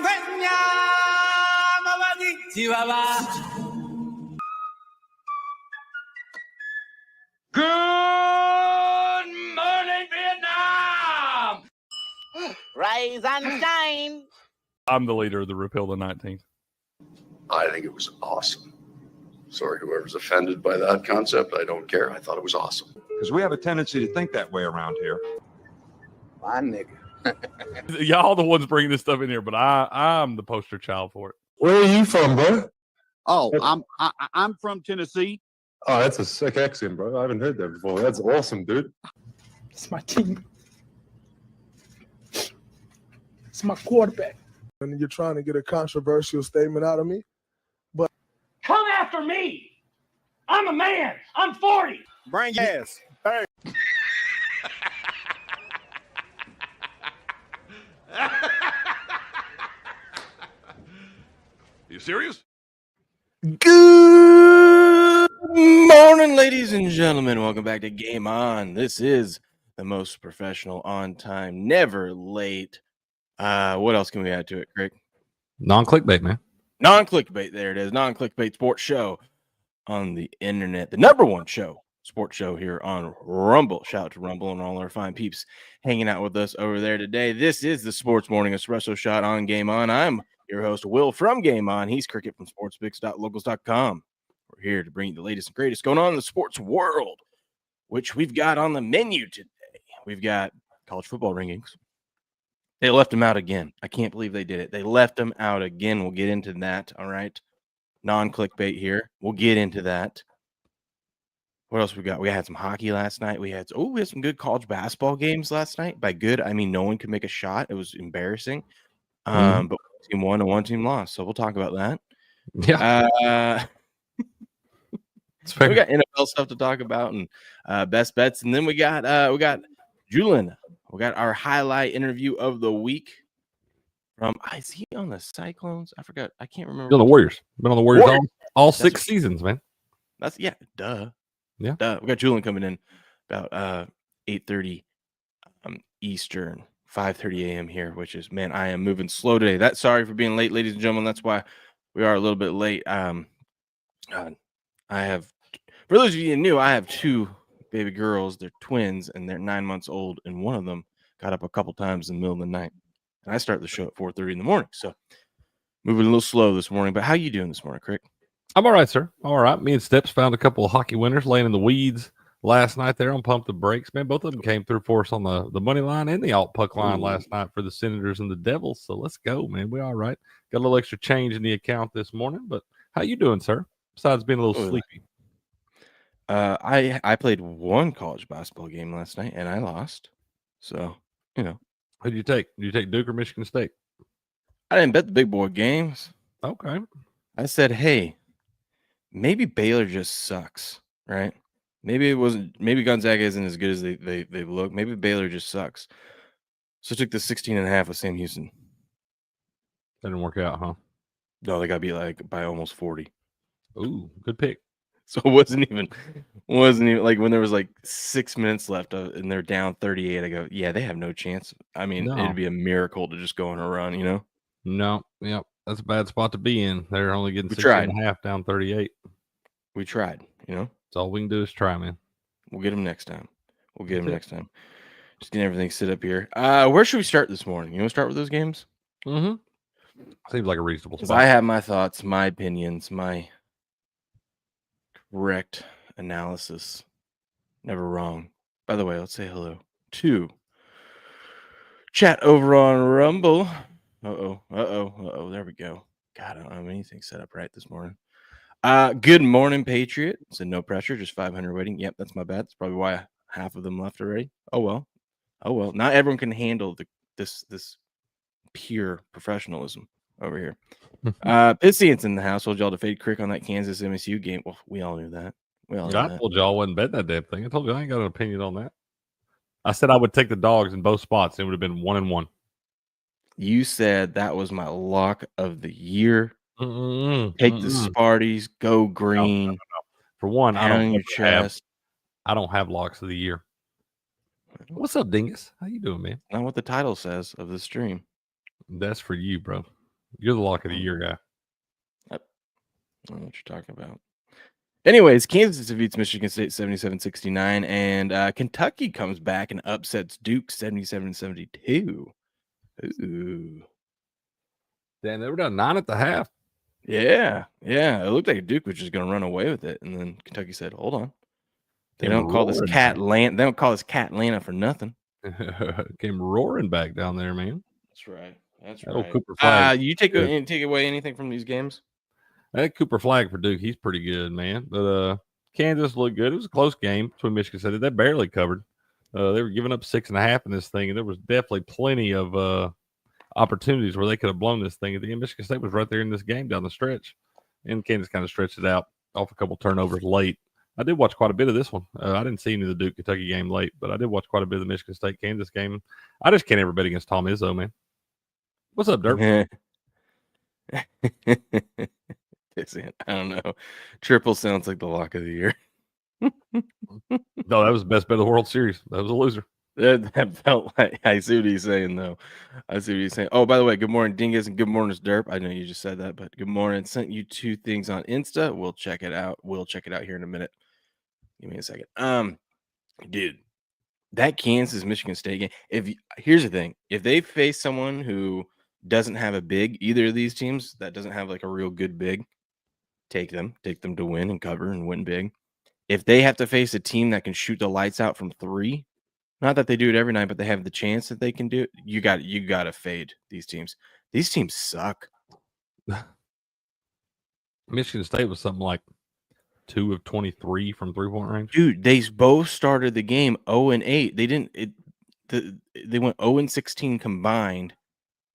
Good morning, Vietnam! Rise and shine. I'm the leader of the Repeal the 19th. I think it was awesome. Sorry, whoever's offended by that concept, I don't care. I thought it was awesome. Because we have a tendency to think that way around here. My nigga. Y'all the ones bringing this stuff in here, but I'm the poster child for it. Where are you from, bro? Oh, I'm from Tennessee. Oh, that's a sick accent, bro. I haven't heard that before. That's awesome, dude. It's my team. It's my quarterback. And you're trying to get a controversial statement out of me, but Come after me! I'm a man! I'm 40! Bring your ass. Hey. You serious? Good morning, ladies and gentlemen. Welcome back to Game On. This is the most professional, on time, never late. What else can we add to it, Craig? Non-clickbait, man. Non-clickbait. There it is. Non-clickbait sports show on the internet. The number one sports show here on Rumble. Shout out to Rumble and all our fine peeps hanging out with us over there today. This is the Sports Morning Espresso Shot on Game On. I'm your host, Will, from Game On. He's Cricket from sportspicks.locals.com. We're here to bring you the latest and greatest going on in the sports world, which we've got on the menu today. We've got college football rankings. They left them out again. I can't believe they did it. They left them out again. We'll get into that. All right. Non-clickbait here. We'll get into that. What else we got? We had some hockey last night. We had some good college basketball games last night. By good, I mean no one could make a shot. It was embarrassing. But one team won and one team lost. So we'll talk about that. Yeah. We got NFL stuff to talk about and best bets. And then we got Julian. We got our highlight interview of the week from is he on the Cyclones? I forgot. I can't remember. Been on the Warriors. Been on the Warriors all 6 seasons, man. That's duh. Yeah. Duh. We got Julian coming in about 8:30 Eastern, 5:30 a.m. here, which is, man, I am moving slow today. Sorry for being late, ladies and gentlemen. That's why we are a little bit late. I have, for those of you who knew, I have 2 baby girls. They're twins and they're 9 months old, and one of them got up a couple times in the middle of the night, and I start the show at 4:30 in the morning, so moving a little slow this morning. But how you doing this morning, Crick? I'm all right, sir. All right. Me and Steps found a couple of hockey winners laying in the weeds last night there on Pump the Brakes. Man, both of them came through for us on the money line and the alt puck line last night for the Senators and the Devils. So let's go, man. We all right. Got a little extra change in the account this morning, but how you doing, sir? Besides being a little sleepy. I played one college basketball game last night and I lost. So, Who'd you take? Did you take Duke or Michigan State? I didn't bet the big boy games. Okay. I said, hey, maybe Baylor just sucks, right? Maybe Gonzaga isn't as good as they look. Maybe Baylor just sucks. So I took the 16.5 with Sam Houston. That didn't work out, huh? No, they got beat by almost 40. Ooh, good pick. So it wasn't even like when there was 6 minutes left and they're down 38. I go, yeah, they have no chance. I mean, it'd be a miracle to just go on a run, No, yep. That's a bad spot to be in. They're only getting 6.5 down 38. We tried, That's all we can do is try, man. We'll get them next time. Just getting everything set up here. Where should we start this morning? You want to start with those games? Mm-hmm. Seems like a reasonable spot. I have my thoughts, my opinions, my correct analysis. Never wrong. By the way, let's say hello to chat over on Rumble. There we go. God, I don't have anything set up right this morning. Good morning, Patriot. So no pressure, just 500 waiting. Yep, that's my bad. That's probably why half of them left already. Oh well. Not everyone can handle this pure professionalism over here. Pisscient's in the household. Y'all to fade Crick on that Kansas MSU game. Well, we all knew that. I told y'all I wasn't betting that damn thing. I told you I ain't got an opinion on that. I said I would take the dogs in both spots. It would have been 1-1. You said that was my lock of the year. Take the Sparties, go green. No. For one, I don't have locks of the year. What's up, Dingus? How you doing, man? Not what the title says of the stream. That's for you, bro. You're the lock of the year guy. I don't know what you're talking about. Anyways, Kansas defeats Michigan State 77-69, and Kentucky comes back and upsets Duke 77-72. Ooh. Damn, they were down 9 at the half. Yeah. It looked like Duke was just going to run away with it, and then Kentucky said, "Hold on, they don't call this Catlanta. They don't call this Catlanta for nothing." Came roaring back down there, man. That's right. That's That old right. Cooper Flag. You take away anything from these games? That Cooper Flag for Duke, he's pretty good, man. But Kansas looked good. It was a close game between Michigan State. They barely covered. They were giving up 6.5 in this thing, and there was definitely plenty of opportunities where they could have blown this thing. At the end, Michigan State was right there in this game down the stretch, and Kansas kind of stretched it out off a couple turnovers late. I did watch quite a bit of this one. I didn't see any of the Duke Kentucky game late, but I did watch quite a bit of the Michigan State Kansas game. I just can't ever bet against Tom Izzo, man. What's up, Dirk? I don't know. Triple sounds like the lock of the year. No, that was the best bet of the World Series. That was a loser. That felt like, I see what he's saying, though. I see what he's saying. Oh, by the way, good morning, Dingus, and good morning, Derp. I know you just said that, but good morning. Sent you 2 things on Insta. We'll check it out. We'll check it out here in a minute. Give me a second. Dude, that Kansas Michigan State game. Here's the thing: if they face someone who doesn't have a big, either of these teams that doesn't have like a real good big, take them to win and cover and win big. If they have to face a team that can shoot the lights out from 3, not that they do it every night, but they have the chance that they can do it, you got to fade these teams. These teams suck. Michigan State was something like 2 of 23 from 3-point range. Dude, they both started the game 0-8. They went 0-16 combined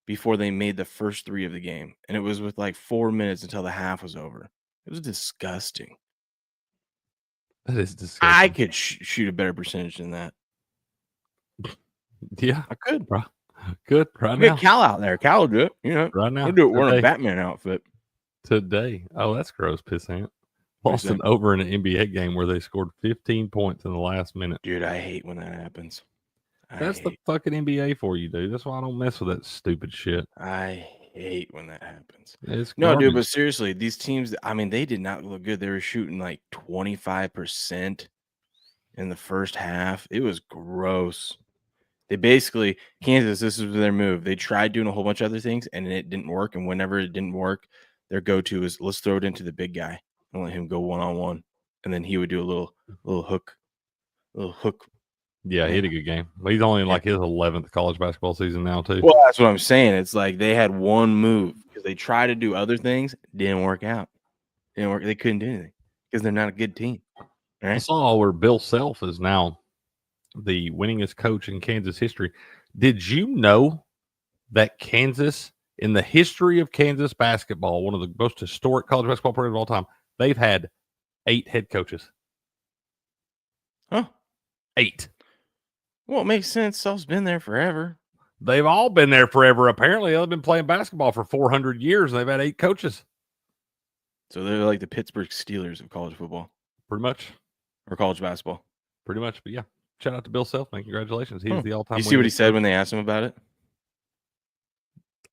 before they made the first 3 of the game, and it was with like 4 minutes until the half was over. It was disgusting. That is disgusting. I could shoot a better percentage than that. Yeah, I could, bro. Good right I'll now. get Cal out there. Cal will do it. You know, Right now. he'll do it wearing Today. a Batman outfit. Today. Oh, that's gross, pissant. What Lost is that? an over in an NBA game where they scored 15 points in the last minute. Dude, I hate when that happens. That's the fucking NBA for you, dude. That's why I don't mess with that stupid shit. I hate when that happens. It's No, dude, garbage. but seriously, these teams, I mean, they did not look good. They were shooting like 25% in the first half. It was gross. They basically, Kansas, this is their move. They tried doing a whole bunch of other things and it didn't work. And whenever it didn't work, their go-to is let's throw it into the big guy and let him go one-on-one. And then he would do a little hook. Yeah, he had a good game. But he's only in like his 11th college basketball season now, too. Well, that's what I'm saying. It's like they had one move because they tried to do other things, didn't work out. Didn't work. They couldn't do anything because they're not a good team. Right? I saw where Bill Self is now the winningest coach in Kansas history. Did you know that Kansas, in the history of Kansas basketball, one of the most historic college basketball programs of all time, they've had 8 head coaches? Huh? 8. Well, it makes sense. Self's been there forever. They've all been there forever. Apparently, they've been playing basketball for 400 years, and they've had 8 coaches. So they're like the Pittsburgh Steelers of college football. Pretty much. Or college basketball. Pretty much. But yeah, shout out to Bill Self, man. Congratulations. He's the all-time. You see what he said when they asked him about it?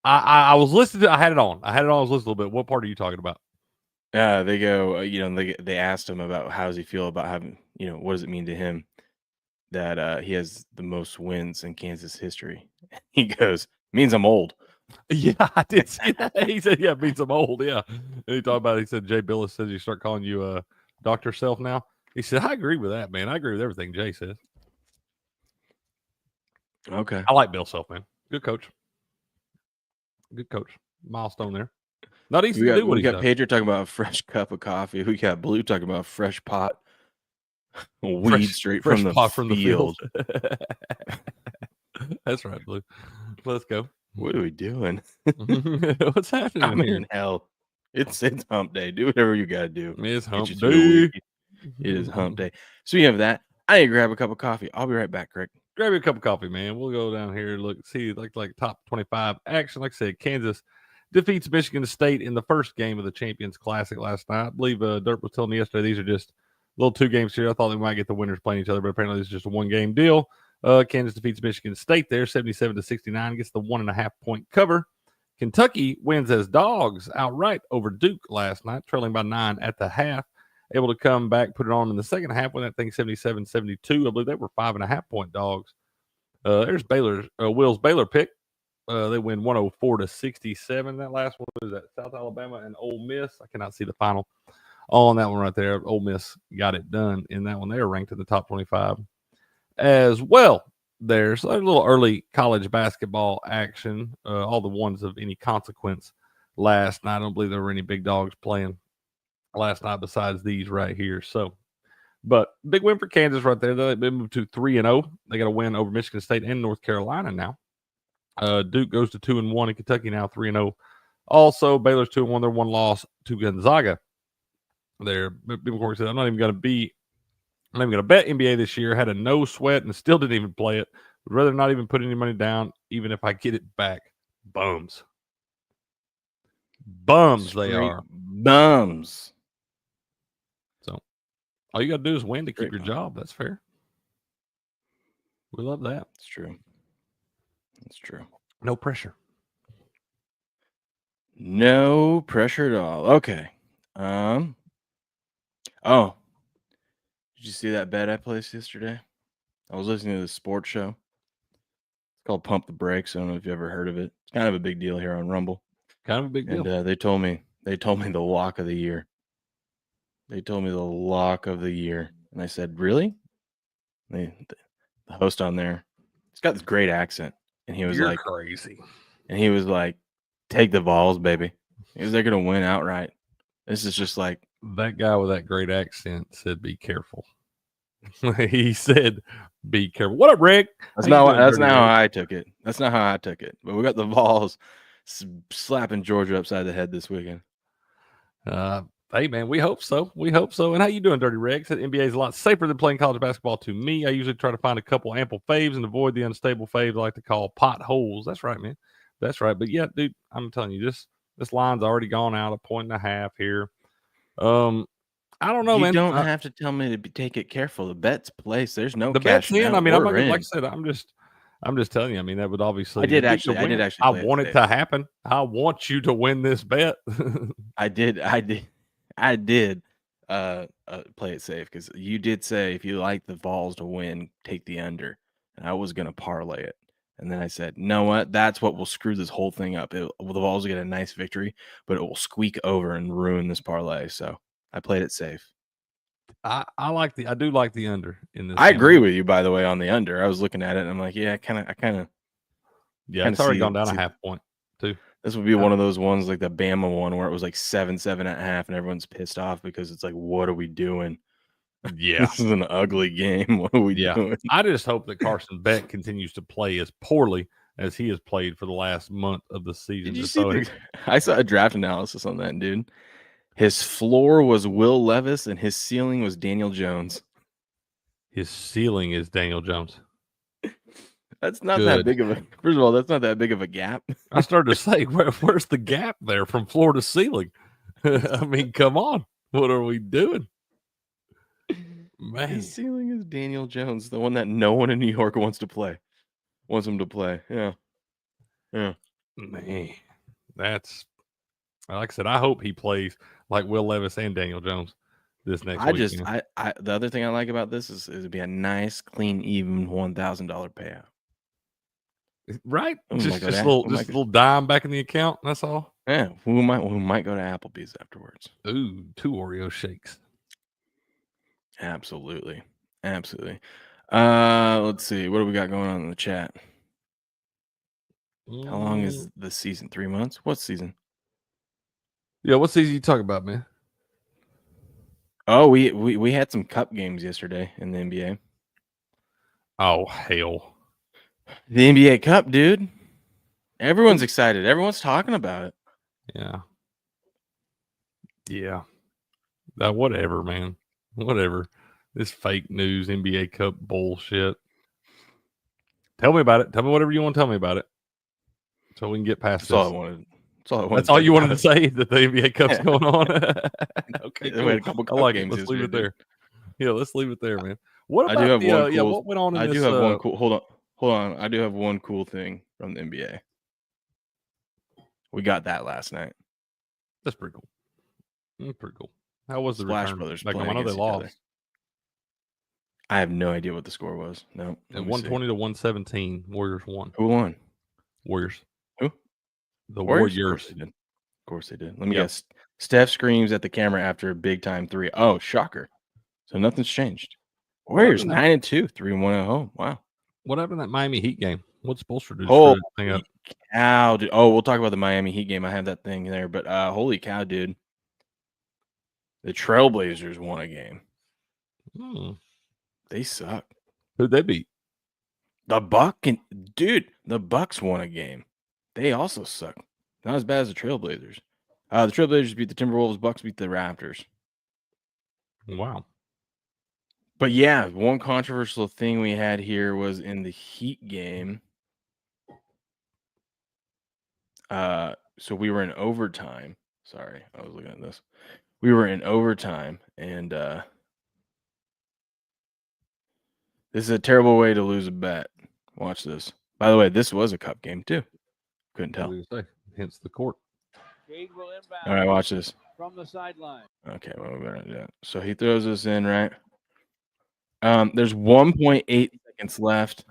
I was listening. I had it on. I was listening a little bit. What part are you talking about? They go, they asked him about how does he feel about having, what does it mean to him that he has the most wins in Kansas history? He goes, means I'm old. Yeah, I did see that. He said, yeah, it means I'm old. Yeah. And he talked about it. He said, Jay Billis says you start calling you Dr. Self now. He said, I agree with that, man. I agree with everything Jay says. Okay. I like Bill Self, man. Good coach. Good coach. Milestone there. Not easy to do what we he's got done. Pedro talking about a fresh cup of coffee. We got Blue talking about a fresh pot. Weed straight from the field. That's right, Blue. Let's go. What are we doing? What's happening? I'm here? in hell. It's hump day. Do whatever you gotta do. It's hump Get you through the day. week. It is hump day. So you have that. I need to grab a cup of coffee. I'll be right back, Craig. Grab you a cup of coffee, man. We'll go down here, look, see like top 25 action. Like I said, Kansas defeats Michigan State in the first game of the Champions Classic last night. I believe Dirk was telling me yesterday these are just little 2 games here. I thought they might get the winners playing each other, but apparently this is just a 1-game deal. Kansas defeats Michigan State there, 77-69, gets the 1.5 point cover. Kentucky wins as dogs outright over Duke last night, trailing by 9 at the half. Able to come back, put it on in the second half, win that thing 77-72. I believe they were 5.5-point dogs. There's Will's Baylor pick. They win 104-67. That last one was at South Alabama and Ole Miss. I cannot see the final on that one right there. Ole Miss got it done in that one. They are ranked in the top 25 as well. There's a little early college basketball action. All the ones of any consequence last night. I don't believe there were any big dogs playing last night besides these right here. So, but big win for Kansas right there. They've been moved to 3-0. They got a win over Michigan State and North Carolina now. Duke goes to 2-1, and Kentucky now 3-0. Also, Baylor's 2-1. They're one loss to Gonzaga. There, people said, I'm not even going to bet NBA this year. Had a no sweat and still didn't even play it. Would rather not even put any money down, even if I get it back. Bums. Bums they are. Bums. So all you got to do is win to keep your job. That's fair. We love that. It's true. It's true. No pressure. No pressure at all. Okay. Oh, did you see that bet I placed yesterday? I was listening to the sports show. It's called Pump the Brakes. I don't know if you ever heard of it. It's kind of a big deal here on Rumble. Kind of a big deal. And they told me the lock of the year. They told me the lock of the year. And I said, really? The host on there, he's got this great accent. And he was You're like, crazy. And he was like, take the Vols, baby. Because they're going to win outright. This is just like. That guy with that great accent said, be careful. He said, be careful. What up, Rick? That's not how I took it. That's not how I took it. But we got the Vols slapping Georgia upside the head this weekend. Hey, man, we hope so. We hope so. And how you doing, Dirty Rick? Said NBA is a lot safer than playing college basketball to me. I usually try to find a couple ample faves and avoid the unstable faves I like to call potholes. That's right, man. That's right. But, yeah, dude, I'm telling you, this line's already gone out 1.5 here. I don't know, man. You don't have to tell me to take it careful. The bet's placed. There's no the cash. bet's in. I mean, I'm not gonna, like I said, I'm just telling you. I mean, that would obviously. I did actually. I want it to happen. I want you to win this bet. I did. Play it safe because you did say if you like the Vols to win, take the under, and I was gonna parlay it. And then I said, no, what? That's what will screw this whole thing up. The Vols will get a nice victory, but it will squeak over and ruin this parlay. So I played it safe. I do like the under in this. I agree with you, by the way, on the under. I was looking at it and I'm like, yeah, yeah, it's already gone down a half point too. This would be one of those ones like the Bama one where it was like 7.5, and everyone's pissed off because it's like, what are we doing? Yeah, this is an ugly game. What are we doing? I just hope that Carson Beck continues to play as poorly as he has played for the last month of the season. Did you see I saw a draft analysis on that, dude. His floor was Will Levis, and his ceiling was Daniel Jones. His ceiling is Daniel Jones. That's not that big of a. First of all, that's not that big of a gap. I started to say, where's the gap there from floor to ceiling? I mean, come on, what are we doing? Man, his ceiling is Daniel Jones, the one that no one in New York wants him to play. Yeah. Man, that's like I said. I hope he plays like Will Levis and Daniel Jones this next weekend. The other thing I like about this is it'd be a nice, clean, even $1,000 payout. Right, just a little dime back in the account. That's all. Yeah, we might go to Applebee's afterwards. Ooh, 2 Oreo shakes. Absolutely. Let's see. What do we got going on in the chat? How long is the season? 3 months? What season? Yeah, what season you talking about, man? Oh, we had some cup games yesterday in the NBA. Oh, hell. The NBA Cup, dude. Everyone's excited. Everyone's talking about it. Yeah. Whatever, man. Whatever. This fake news NBA Cup bullshit. Tell me about it. Tell me whatever you want to tell me about it, so we can get past this. That's all you wanted to say, that the NBA Cup's going on. Okay, cool. We had a couple cup games. Let's leave it there. Yeah, let's leave it there, man. What about I do have one cool, what went on in this? Hold on. I do have one cool thing from the NBA. We got that last night. That's pretty cool. Pretty cool. How was the Splash return? Brothers Like, I playing know they against each other. lost. I have no idea what the score was. No. At 120 to 117, Warriors won. Who won? Warriors. Who? The Warriors? Warriors. Of course they did. Let me guess. Steph screams at the camera after a big time 3. Oh, shocker. So nothing's changed. Warriors 9-2, 3-1 at home. Wow. What happened in that Miami Heat game? What's Spoelstra do? Holy cow, dude. Oh, we'll talk about the Miami Heat game. I have that thing there, but holy cow, dude. The Trailblazers won a game. They suck. Who'd they beat? The Bucks won a game. They also suck. Not as bad as the Trailblazers. The Trailblazers beat the Timberwolves. Bucks beat the Raptors. Wow. But yeah, one controversial thing we had here was in the Heat game. So we were in overtime. Sorry, I was looking at this. We were in overtime, and this is a terrible way to lose a bet. Watch this. By the way, this was a cup game too. Couldn't tell. Hence the court. All right, watch this. From the sideline. Okay, well, we're gonna do that. So he throws this in, right? There's 1.8 seconds left.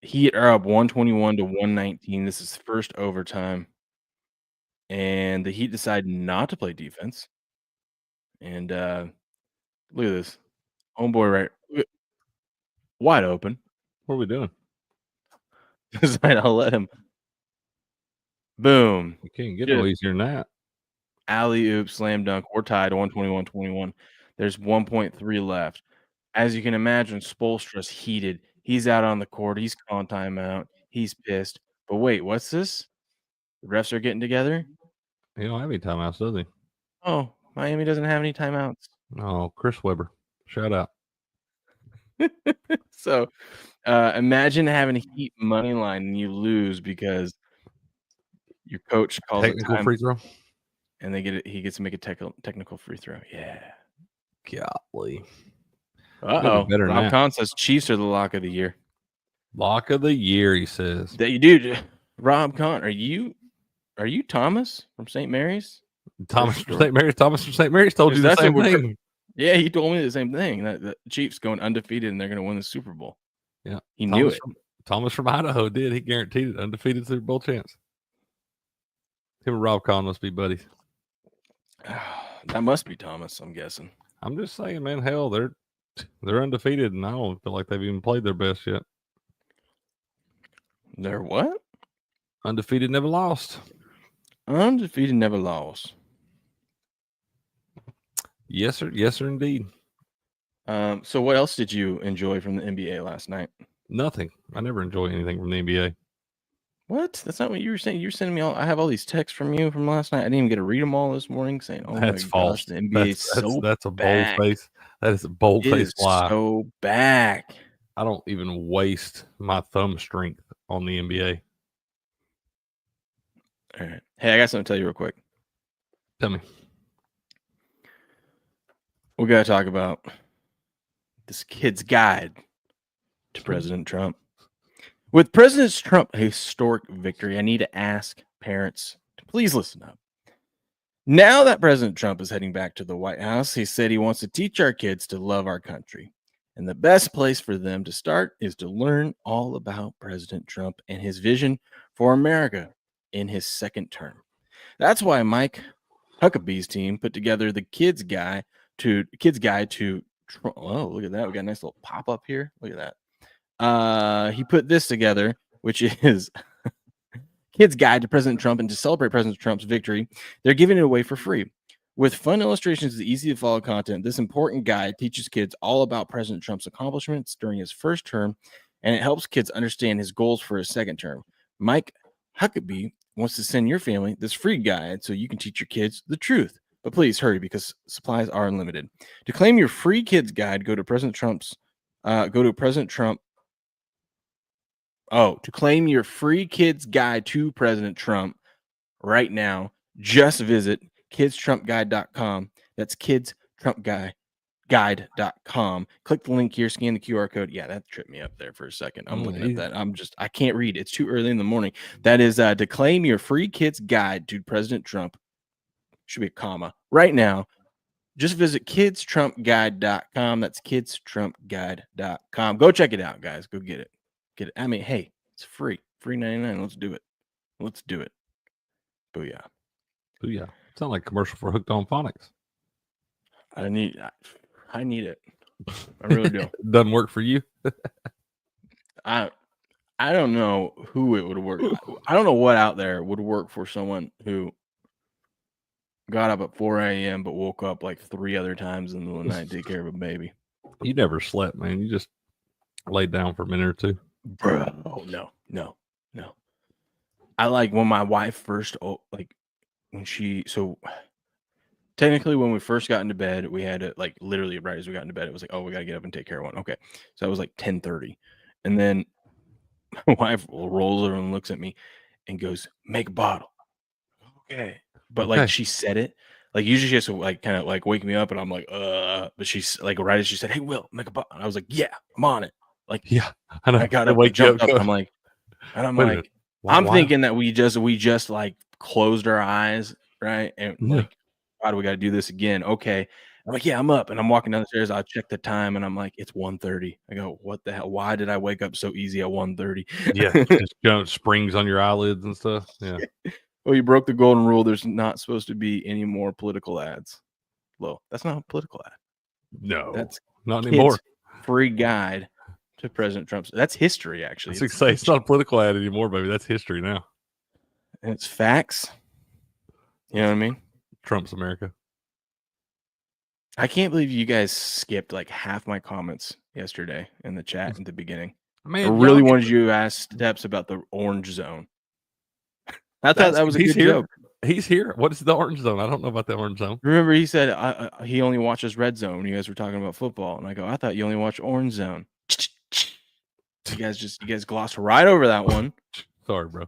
Heat are up 121 to 119. This is first overtime. And the Heat decide not to play defense. And look at this. Homeboy right wide open. What are we doing? I'll let him. Boom. You can't get no easier than that. Alley-oop, slam dunk. We're tied 121-21. There's 1.3 left. As you can imagine, Spoelstra's heated. He's out on the court. He's calling timeout. He's pissed. But wait, what's this? The refs are getting together? He don't have any timeouts, does he? Oh, Miami doesn't have any timeouts. Oh, Chris Webber. Shout out. So imagine having a Heat money line and you lose because your coach calls technical free throw. And he gets to make a technical free throw. Yeah. Golly. Uh-oh. Rob Kahn says Chiefs are the lock of the year. Lock of the year, he says. That you do. Rob Kahn, are you Thomas from St. Mary's? Thomas from St. Mary's. Thomas from St. Mary's told you the same thing. Yeah, he told me the same thing. That the Chiefs going undefeated and they're going to win the Super Bowl. Yeah, he knew it. Thomas from Idaho did. He guaranteed it. Undefeated Super Bowl chance. Him and Rob Kahn must be buddies. That must be Thomas, I'm guessing. I'm just saying, man. Hell, they're undefeated, and I don't feel like they've even played their best yet. They're what? Undefeated, never lost. Undefeated, never lost. Yes, sir. Yes, sir, indeed. So what else did you enjoy from the NBA last night? Nothing. I never enjoy anything from the NBA. What? That's not what you were saying. You were sending me all. I have all these texts from you from last night. I didn't even get to read them all this morning. Saying, "Oh that's my false. gosh, the NBA is so that's a back. bold face. That is a bold face lie. So back. I don't even waste my thumb strength on the NBA. All right. Hey, I got something to tell you real quick. Tell me. We got to talk about this kid's guide to President Trump. With President Trump's historic victory, I need to ask parents to please listen up. Now that President Trump is heading back to the White House, he said he wants to teach our kids to love our country. And the best place for them to start is to learn all about President Trump and his vision for America in his second term. That's why Mike Huckabee's team put together the Kids Guide to Trump. Oh, look at that. We got a nice little pop-up here. Look at that. He put this together, which is Kids Guide to President Trump, and to celebrate President Trump's victory, they're giving it away for free. With fun illustrations and easy to follow content, this important guide teaches kids all about President Trump's accomplishments during his first term, and it helps kids understand his goals for his second term. Mike Huckabee wants to send your family this free guide so you can teach your kids the truth. But please hurry because supplies are unlimited. To claim your free kids guide, go to President Trump's to claim your free kids guide to President Trump right now, just visit kidstrumpguide.com. That's kidstrumpguide.com. sportsguide.com. Click the link here, scan the QR code. Yeah, that tripped me up there for a second. I'm looking at that. I can't read. It's too early in the morning. That is to claim your free kid's guide to President Trump. Should be a comma. Right now, just visit kidstrumpguide.com. That's kidstrumpguide.com. Go check it out, guys. Go get it. Get it. I mean, hey, it's free. Free 99. Let's do it. Let's do it. Booyah. Booyah. Sound like a commercial for Hooked on Phonics. I need it. I really do. Doesn't work for you. I don't know who it would work. I don't know what out there would work for someone who got up at 4 a.m. but woke up like 3 other times in the middle of the night to take care of a baby. You never slept, man. You just laid down for a minute or two. Bro, no. I like when my wife first, technically when we first got into bed, we had it like literally right as we got into bed, it was like, oh, we got to get up and take care of one. Okay. So that was like 10:30. And then my wife rolls over and looks at me and goes, make a bottle. Okay. But like she said it, like usually she has to like kind of like wake me up and I'm like, but she's like, right as she said, hey, Will, make a bottle. And I was like, yeah, I'm on it. Like, yeah, I know. I got up, and jumped up, and I'm like, I'm thinking that we just like closed our eyes, right? And like, why do we got to do this again? Okay. I'm like, yeah, I'm up, and I'm walking down the stairs. I check the time, and I'm like, it's 1:30. I go, what the hell? Why did I wake up so easy at 1:30? Yeah, just springs on your eyelids and stuff. Yeah. Well, you broke the golden rule. There's not supposed to be any more political ads. Well, that's not a political ad. No, that's not anymore. Free guide to President Trump's. That's history, actually. It's not a political ad anymore, baby. That's history now. And it's facts. You know what I mean? Trump's America. I can't believe you guys skipped like half my comments yesterday in the chat at the beginning. I really wanted you to ask Steps about the orange zone. I thought that was a good joke. He's here. What is the orange zone? I don't know about the orange zone. Remember, he said he only watches red zone when you guys were talking about football, and I go, I thought you only watch orange zone. You guys glossed right over that one. Sorry, bro.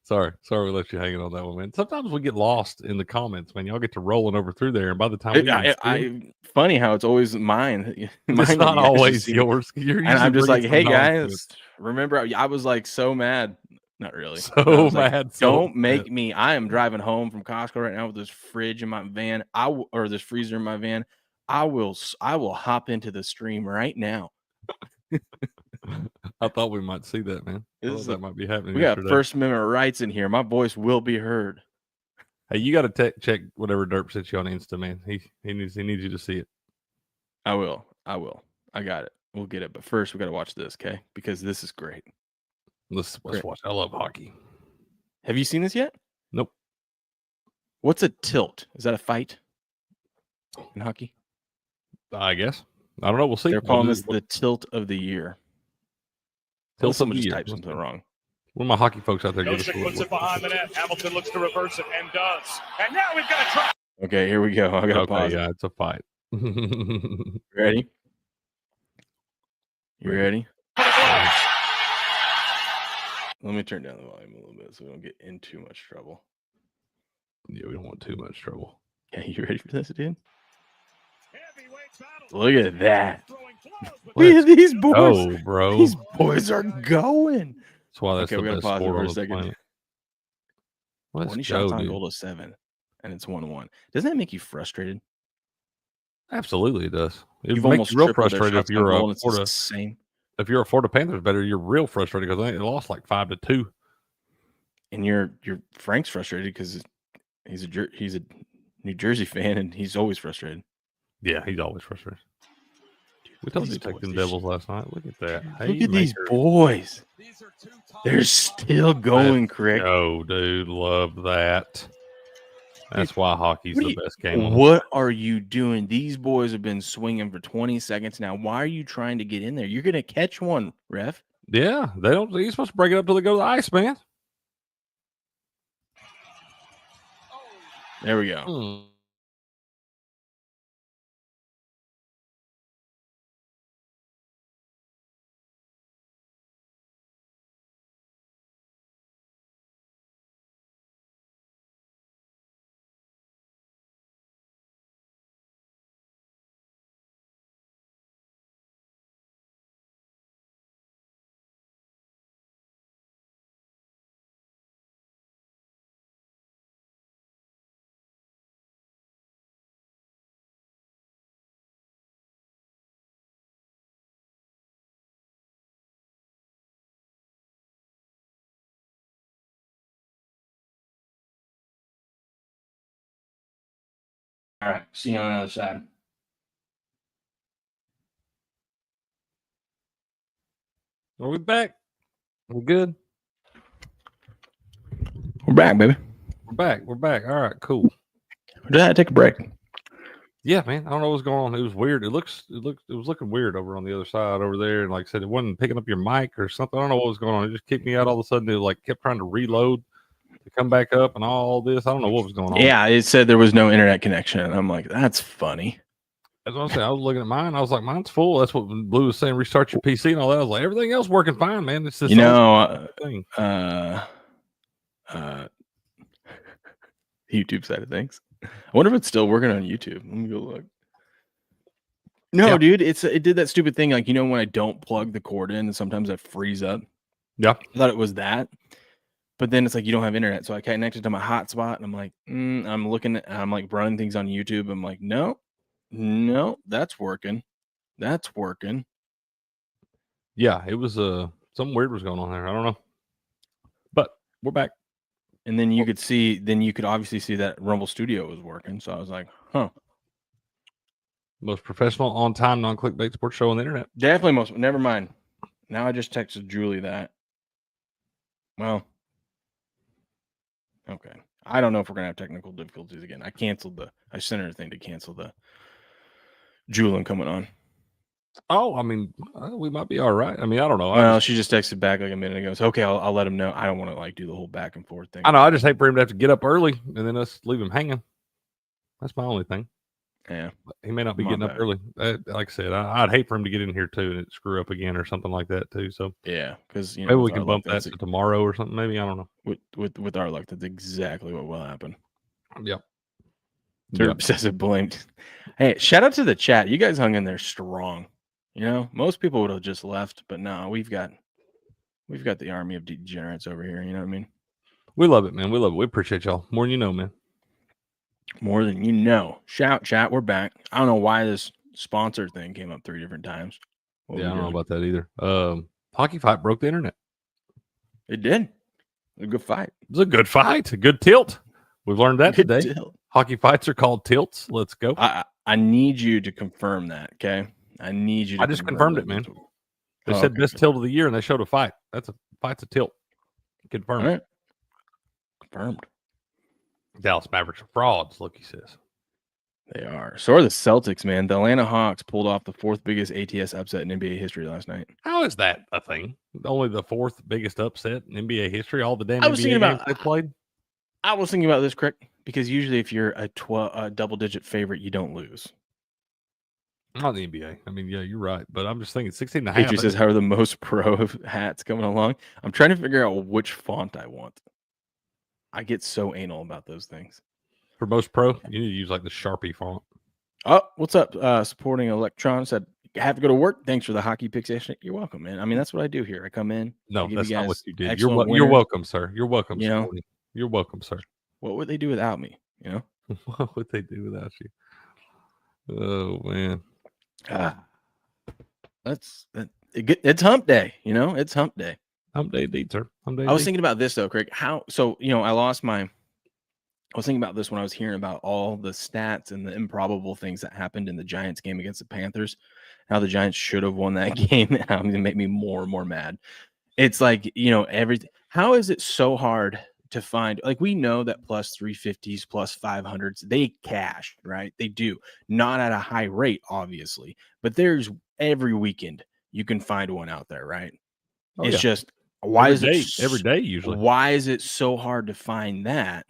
Sorry we left you hanging on that one, man. Sometimes we get lost in the comments, man. Y'all get to rolling over through there, and by the time funny how it's always mine. It's not always yours. And I'm just like, hey guys, remember I was like so mad. Not really. So mad. Like, don't make me. I am driving home from Costco right now with this fridge in my van. Or this freezer in my van. I will hop into the stream right now. I thought we might see that, man. That might be happening. We got First Amendment rights in here. My voice will be heard. Hey, you got to check whatever Derp sent you on Insta, man. He needs you to see it. I will. I got it. We'll get it. But first, we got to watch this, okay? Because this is great. Let's watch. I love hockey. Have you seen this yet? Nope. What's a tilt? Is that a fight in hockey? I guess. I don't know. We'll see. They're calling this the tilt of the year. Tilt someone just typed something wrong. One of my hockey folks out there. Puts it behind the net. Hamilton looks to reverse it and does. And now we've got a try. Okay, here we go. I got to pause. Yeah, it's a fight. Ready? You ready? Let me turn down the volume a little bit so we don't get in too much trouble. Yeah, we don't want too much trouble. Okay, you ready for this, dude? Look at that. Look at these boys. Oh, bro. These boys are going. That's why that's okay, we're going to pause it for a second. 20 shots on goal to 7, and it's 1-1. Doesn't that make you frustrated? Absolutely, it does. You've almost real frustrated if you're a Florida. If you're a Florida Panthers better, you're real frustrated because they lost like 5-2. And you're Frank's frustrated because he's a New Jersey fan and he's always frustrated. Yeah, he's always frustrated. We told you to take them Devils last night. Look at that. Look at these boys. They're still going, Crick. Oh, dude, love that. That's why hockey's the best game. What are you doing? These boys have been swinging for 20 seconds now. Why are you trying to get in there? You're going to catch one, ref. Yeah, you're supposed to break it up till they go to the ice, man. There we go. right. See you on the other side. Are we back? We good? We're back, baby. We're back. We're back. All right, cool. Just had to take a break. Yeah, man. I don't know what's going on. It was weird. It was looking weird over on the other side over there. And like I said, it wasn't picking up your mic or something. I don't know what was going on. It just kicked me out all of a sudden. It like kept trying to reload to come back up and all this. I don't know what was going on. Yeah, it said there was no internet connection. I'm like, that's funny. That's what I'm saying. I was looking at mine. I was like, mine's full. That's what Blue was saying. Restart your PC and all that. I was like, everything else working fine, man. It's this thing. YouTube side of things. I wonder if it's still working on YouTube. Let me go look. No, dude, it did that stupid thing. Like, when I don't plug the cord in, and sometimes I freeze up. Yeah, I thought it was that, but then it's like you don't have internet, so I connected to my hotspot, and I'm like, I'm like running things on YouTube. I'm like, no, that's working. That's working. Yeah, it was something weird was going on there. I don't know, but we're back. And then you could obviously see that Rumble Studio was working. So I was like, huh. Most professional, on time, non-clickbait sports show on the internet. Definitely most. Never mind. Now I just texted Julie that. Well, okay. I don't know if we're gonna have technical difficulties again. I sent her a thing to cancel the Julian coming on. Oh, I mean, we might be all right. I mean, I don't know. Well, she just texted back like a minute ago. So okay, I'll let him know. I don't want to like do the whole back and forth thing. I know. I just hate for him to have to get up early and then us leave him hanging. That's my only thing. Yeah, he may not be getting up early. Like I said, I'd hate for him to get in here too and it screw up again or something like that too. So yeah, because maybe we can bump that to tomorrow or something. Maybe, I don't know. With our luck, that's exactly what will happen. Yep. Turb says it blamed. Hey, shout out to the chat. You guys hung in there strong. Most people would have just left, but no, we've got the army of degenerates over here. You know what I mean? We love it, man. We love it. We appreciate y'all more than you know, man. More than you know. Shout, chat. We're back. I don't know why this sponsor thing came up 3 different times. I don't know about that either. Hockey fight broke the internet. It did. A good fight. It was a good fight. A good tilt. We've learned that Good today. tilt. Hockey fights are called tilts. Let's go. I need you to confirm that. Okay. I need you to. I just confirmed it, man. They said best tilt of the year, and they showed a fight. Fight's a tilt. Confirmed. All right. Confirmed. Dallas Mavericks are frauds, look, he says. They are. So are the Celtics, man. The Atlanta Hawks pulled off the 4th biggest ATS upset in NBA history last night. How is that a thing? Only the 4th biggest upset in NBA history. All the damn I was NBA thinking games about they played. I was thinking about this, Crick, because usually if you're a double-digit favorite, you don't lose. Not the NBA. I mean, yeah, you're right. But I'm just thinking 16 and a half. Patriot says, how are the most pro hats coming along? I'm trying to figure out which font I want. I get so anal about those things. For most pro, you need to use like the Sharpie font. Oh, what's up? Supporting Electron said, have to go to work. Thanks for the hockey pick session. You're welcome, man. I mean, that's what I do here. I come in. No, that's not what you did. You're welcome, sir. You're welcome. You're welcome, sir. What would they do without me? What would they do without you? Oh, man. It's hump day, it's hump day. Hump day indeed, sir. Hump day. I was thinking about this though, Craig. I was thinking about this when I was hearing about all the stats and the improbable things that happened in the Giants game against the Panthers. How the Giants should have won that game. How it made me more and more mad. It's like, everything. How is it so hard to find? Like, we know that plus 350s, plus 500s, they cash, right? They do. Not at a high rate, obviously, but there's every weekend you can find one out there, right? It's just every day usually. Why is it so hard to find that?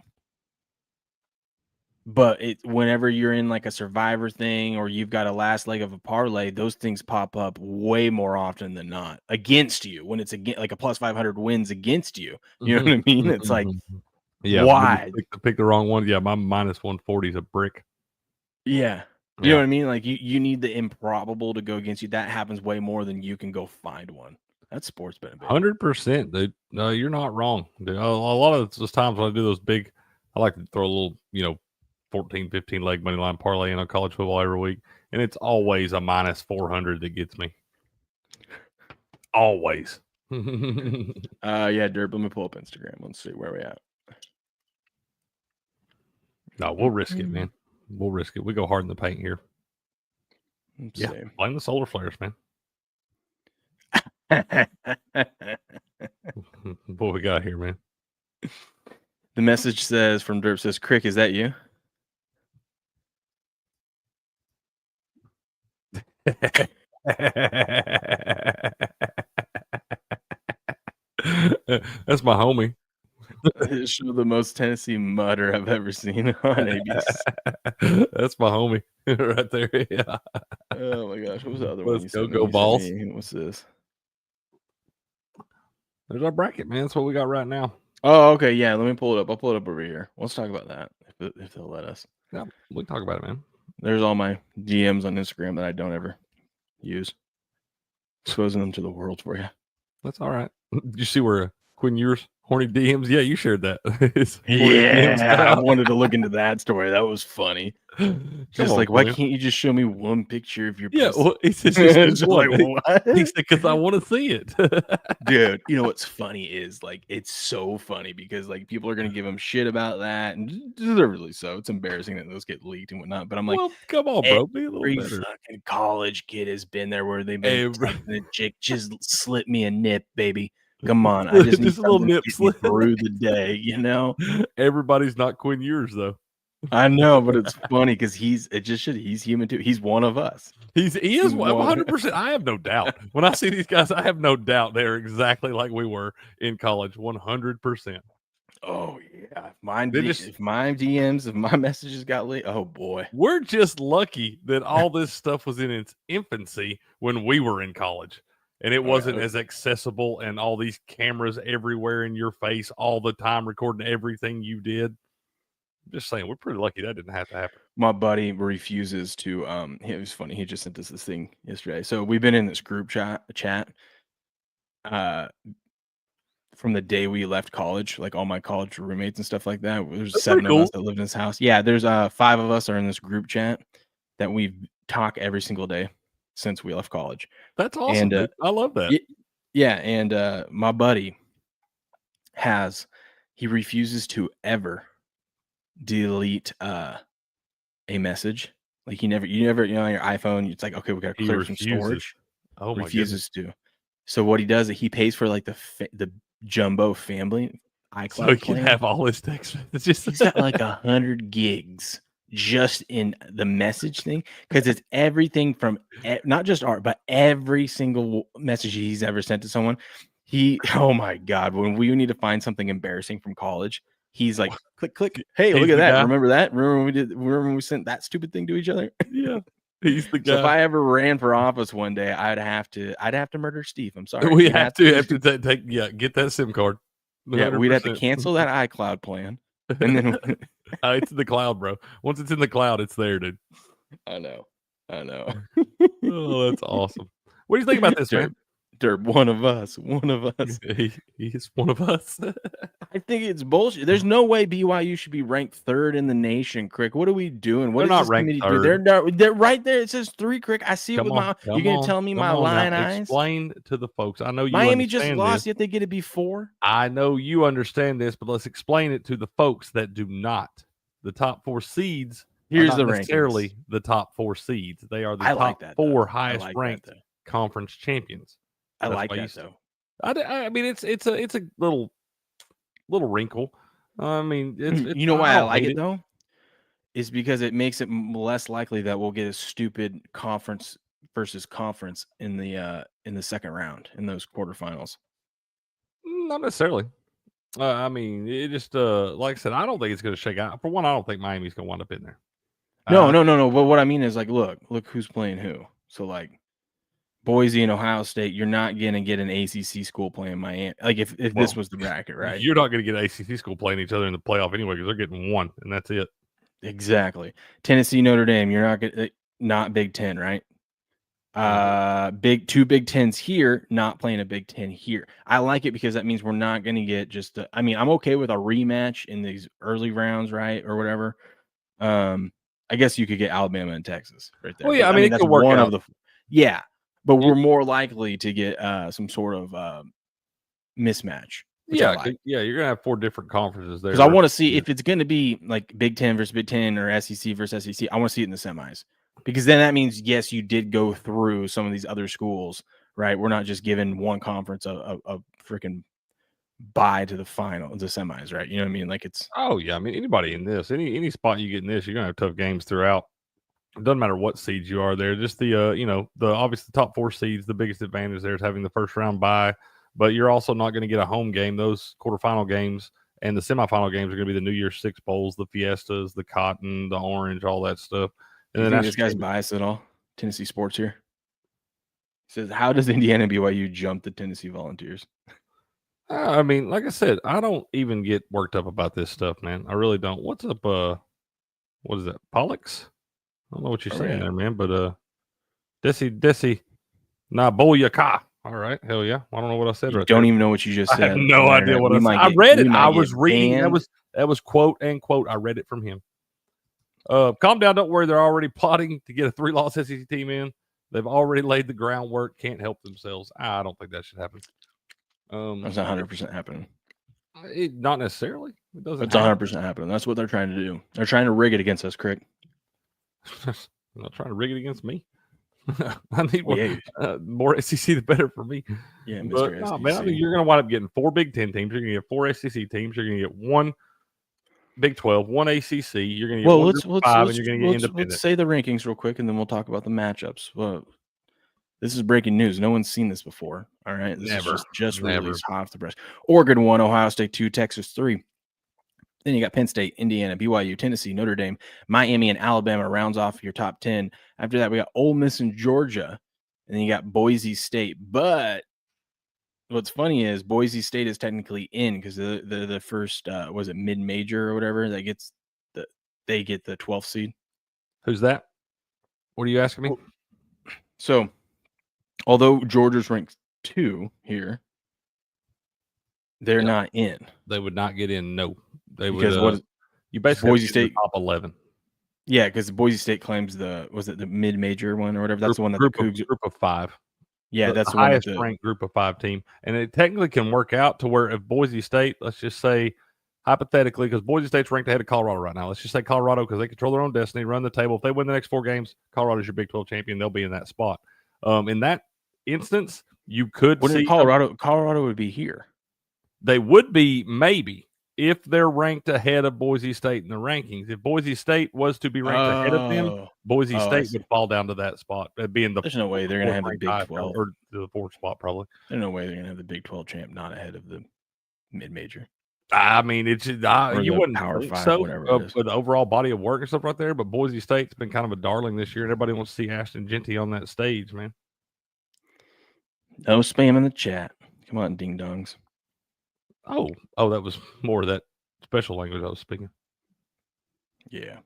But whenever you're in like a survivor thing or you've got a last leg of a parlay, those things pop up way more often than not against you. When it's like a plus 500 wins against you, you know what I mean? It's like, why? Pick the wrong one. Yeah, my minus 140 is a brick. Yeah. You know what I mean? Like you need the improbable to go against you. That happens way more than you can go find one. That's sports betting. 100%, dude. No, you're not wrong. Dude. A lot of those times when I do those big, I like to throw a little, 14, 15 leg money line parlay in on college football every week. And it's always a minus 400 that gets me. Always. Yeah, Derp, let me pull up Instagram. Let's see where we at. No, we'll risk it, man. We'll risk it. We go hard in the paint here. Let's Yeah, see. blame the solar flares, man. What we got here, man? The message says from Derp says, Crick, is that you? That's my homie. Show the most Tennessee mutter I've ever seen on ABC. That's my homie right there. Yeah. Oh my gosh, what was the other one? Let's go balls. What's this? There's our bracket, man. That's what we got right now. Oh, okay, yeah. Let me pull it up. I'll pull it up over here. Let's talk about that if they'll let us. Yeah, we can talk about it, man. There's all my DMs on Instagram that I don't ever use. Exposing them to the world for you. That's all right. Did you see where Quinn Ewers horny DMs? Yeah, you shared that. Yeah, I wanted to look into that story. That was funny. Just like, why Quinn. can't you just show me one picture of your Yeah, pussy? well, it's Just one. like, what? He said, because I want to see it. Dude, you know what's funny is like it's so funny because like people are gonna give him shit about that, and deservedly so. It's embarrassing that those get leaked and whatnot. But I'm like, well, come on, bro, be a little every better. fucking college kid has been there where they've been the chick just slip me a nip, baby. Come on, I just need Just a little something to nip get me slip. through the day, you know. Everybody's not Quinn Ewers though. I know, but it's funny because he's human too. He's one of us. He is He's one. 100%. I have no doubt. When I see these guys, I have no doubt they're exactly like we were in college. 100%. Oh yeah, if my DMs, if my messages got leaked, oh boy, we're just lucky that all this stuff was in its infancy when we were in college, and it wasn't as accessible, and all these cameras everywhere in your face all the time, recording everything you did. I'm just saying, we're pretty lucky that didn't have to happen. My buddy refuses to. It was funny. He just sent us this thing yesterday. So we've been in this group chat. From the day we left college, like all my college roommates and stuff like that. There's That's 7 pretty of us cool. that live in this house. Yeah, there's 5 of us are in this group chat that we talk every single day since we left college. That's awesome. And I love that. Yeah, and my buddy he refuses to ever delete a message. Like you never on your iPhone, it's like, okay, we got to clear some storage. Oh my Refuses to. So what he does is he pays for like the jumbo family iCloud So he can plan. have all his text messages. He's got like 100 gigs just in the message thing because it's everything from not just art, but every single message he's ever sent to someone. Oh my God, when we need to find something embarrassing from college, he's like, click. Hey, look at that. Guy. Remember that? Remember when we sent that stupid thing to each other? Yeah. He's the guy. So if I ever ran for office one day, I'd have to murder Steve. I'm sorry. We have to take get that SIM card. 100%. Yeah, we'd have to cancel that iCloud plan. And then it's in the cloud, bro. Once it's in the cloud, it's there, dude. I know. Oh, that's awesome. What do you think about this, man? Derp, one of us. He is one of us. I think it's bullshit. There's no way BYU should be ranked 3rd in the nation, Crick. What are we doing? What They're is not this ranked committee 3rd. do? They're right there. It says 3, Crick. I see it with my. You're gonna tell me my lion eyes? Explain to the folks. I know you. Miami just understand lost, this. yet they get to be 4. I know you understand this, but let's explain it to the folks that do not. The top 4 seeds. Here's are the not rankings. necessarily the top 4 seeds. They are the I top like that, 4 though. highest like ranked that, conference champions. I That's like why that though. I mean, it's a little wrinkle. I mean, it's You know why I don't like hate it though? Is because it makes it less likely that we'll get a stupid conference versus conference in the second round in those quarterfinals. Not necessarily. I mean, it just like I said, I don't think it's going to shake out. For one, I don't think Miami's going to wind up in there. No. But what I mean is like, look who's playing who. So like Boise and Ohio State, you're not going to get an ACC school playing Miami. Like if this was the bracket, right? You're not going to get ACC school playing each other in the playoff anyway because they're getting 1, and that's it. Exactly. Tennessee, Notre Dame, you're not Big Ten, right? Two Big Tens here, not playing a Big Ten here. I like it because that means we're not going to get just. I'm okay with a rematch in these early rounds, right, or whatever. I guess you could get Alabama and Texas right there. Well, yeah, but, I mean, it that's could work one out. of the. But we're more likely to get some sort of mismatch Yeah, you're gonna have 4 different conferences there. Because I want to see if it's going to be like Big 10 versus Big 10 or SEC versus SEC. I want to see it in the semis, because then that means, yes, you did go through some of these other schools, right? We're not just giving one conference a freaking bye to the semis, right? You know what I mean? Like it's. Oh yeah, I mean anybody in this, any spot you get in this, you're gonna have tough games throughout. It doesn't matter what seeds you are there. Just the the obviously the top 4 seeds, the biggest advantage there is having the first round bye. But you're also not going to get a home game. Those quarterfinal games and the semifinal games are going to be the New Year's Six bowls, the Fiestas, the Cotton, the Orange, all that stuff. And then this guy's biased at all? Tennessee sports here. He says, how does Indiana BYU jump the Tennessee Volunteers? I mean, like I said, I don't even get worked up about this stuff, man. I really don't. What's up? What is that? Pollux? I don't know what you're saying there, man. But Desi, nah, Boyaka. All right, hell yeah. I don't know what I said. You don't even know what you just said. I have no idea what I said. I read it. I was reading. That was quote and quote. I read it from him. Calm down. Don't worry. They're already plotting to get a 3-loss SEC team in. They've already laid the groundwork. Can't help themselves. I don't think that should happen. That's 100% happening. Not necessarily. It doesn't. It's 100% happening. That's what they're trying to do. They're trying to rig it against us, Crick. I'm not trying to rig it against me. I need more SEC, the better for me. Yeah, but, Mr. SEC. Man, I mean, you're going to wind up getting 4 Big 10 teams. You're going to get 4 SEC teams. You're going to get 1 Big 12, 1 ACC. You're going to get 1 Group 5, and you're going to get independent. Let's say the rankings real quick, and then we'll talk about the matchups. Well, this is breaking news. No one's seen this before. All right, this is just released hot off the press. Oregon 1, Ohio State 2, Texas 3. Then you got Penn State, Indiana, BYU, Tennessee, Notre Dame, Miami, and Alabama rounds off your top 10. After that, we got Ole Miss and Georgia, and then you got Boise State. But what's funny is Boise State is technically in because the first was it mid-major or whatever that gets they get the 12th seed. Who's that? What are you asking me? So, although Georgia's ranked 2 here, they're not in. They would not get in. No. They because would. You basically Boise State top 11. Yeah, because Boise State claims the mid-major one or whatever. That's the one that group the Cougs group of 5. Yeah, that's the highest ranked group of 5 team, and it technically can work out to where if Boise State, let's just say hypothetically, because Boise State's ranked ahead of Colorado right now. Let's just say Colorado because they control their own destiny, run the table. If they win the next 4 games, Colorado's your Big 12 champion. They'll be in that spot. In that instance, you could see Colorado would be here. They would be maybe. If they're ranked ahead of Boise State in the rankings. If Boise State was to be ranked ahead of them, Boise State would fall down to that spot. Being There's no way they're going to have the Big 12. Or the 4th spot, probably. There's no way they're going to have the Big 12 champ not ahead of the mid-major. I mean, it's you wouldn't Power think 5, so whatever it is. with the overall body of work and stuff right there, but Boise State's been kind of a darling this year, and everybody wants to see Ashton Genty on that stage, man. No spam in the chat. Come on, ding-dongs. Oh, that was more of that special language I was speaking. Yeah.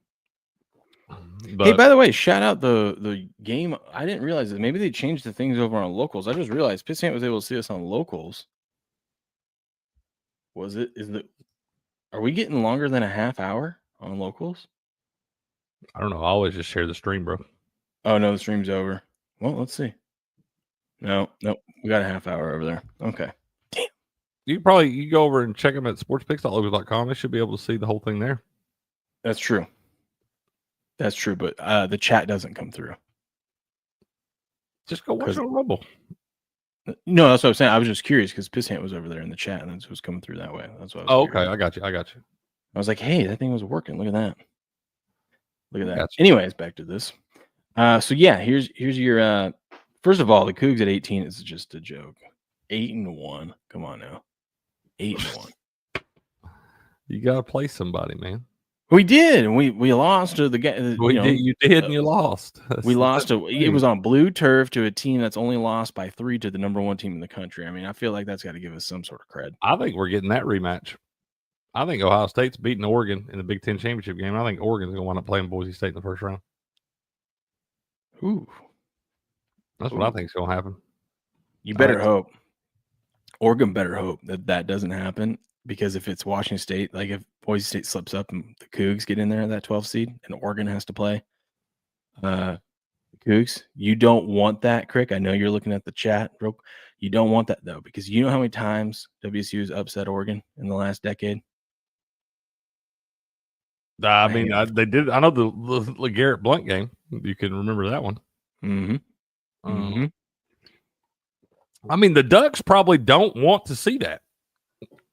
But, hey, by the way, shout out the game. I didn't realize that maybe they changed the things over on locals. I just realized Pissant was able to see us on locals. Are we getting longer than a half hour on locals? I don't know. I always just share the stream, bro. Oh no, the stream's over. Well, let's see. No, we got a half hour over there. Okay. You go over and check them at sportspicks.locals.com. They should be able to see the whole thing there. That's true. But the chat doesn't come through. Just go watch it on Rumble. No, that's what I was saying. I was just curious because Pissant was over there in the chat and it was coming through that way. That's what I was okay. I got you. I was like, hey, that thing was working. Look at that. Gotcha. Anyways, back to this. So yeah, here's your first of all, the Cougs at 18 is just a joke. 8-1. Come on now. 8-1. You gotta play somebody, man. We did, and we lost to the guy. You did, and you lost. We lost it was on blue turf to a team that's only lost by 3 to the number 1 team in the country. I mean, I feel like that's got to give us some sort of cred. I think we're getting that rematch. I think Ohio State's beating Oregon in the Big 10 championship game. I think Oregon's gonna wind up playing Boise State in the first round. Ooh, that's what I think is gonna happen. You better hope. Oregon better hope that doesn't happen, because if it's Washington State, like if Boise State slips up and the Cougs get in there at that 12th seed and Oregon has to play the Cougs, you don't want that, Crick. I know you're looking at the chat. You don't want that, though, because you know how many times WSU has upset Oregon in the last decade? I mean, they did. I know the Garrett Blunt game. You can remember that one. Mm-hmm. I mean, the Ducks probably don't want to see that.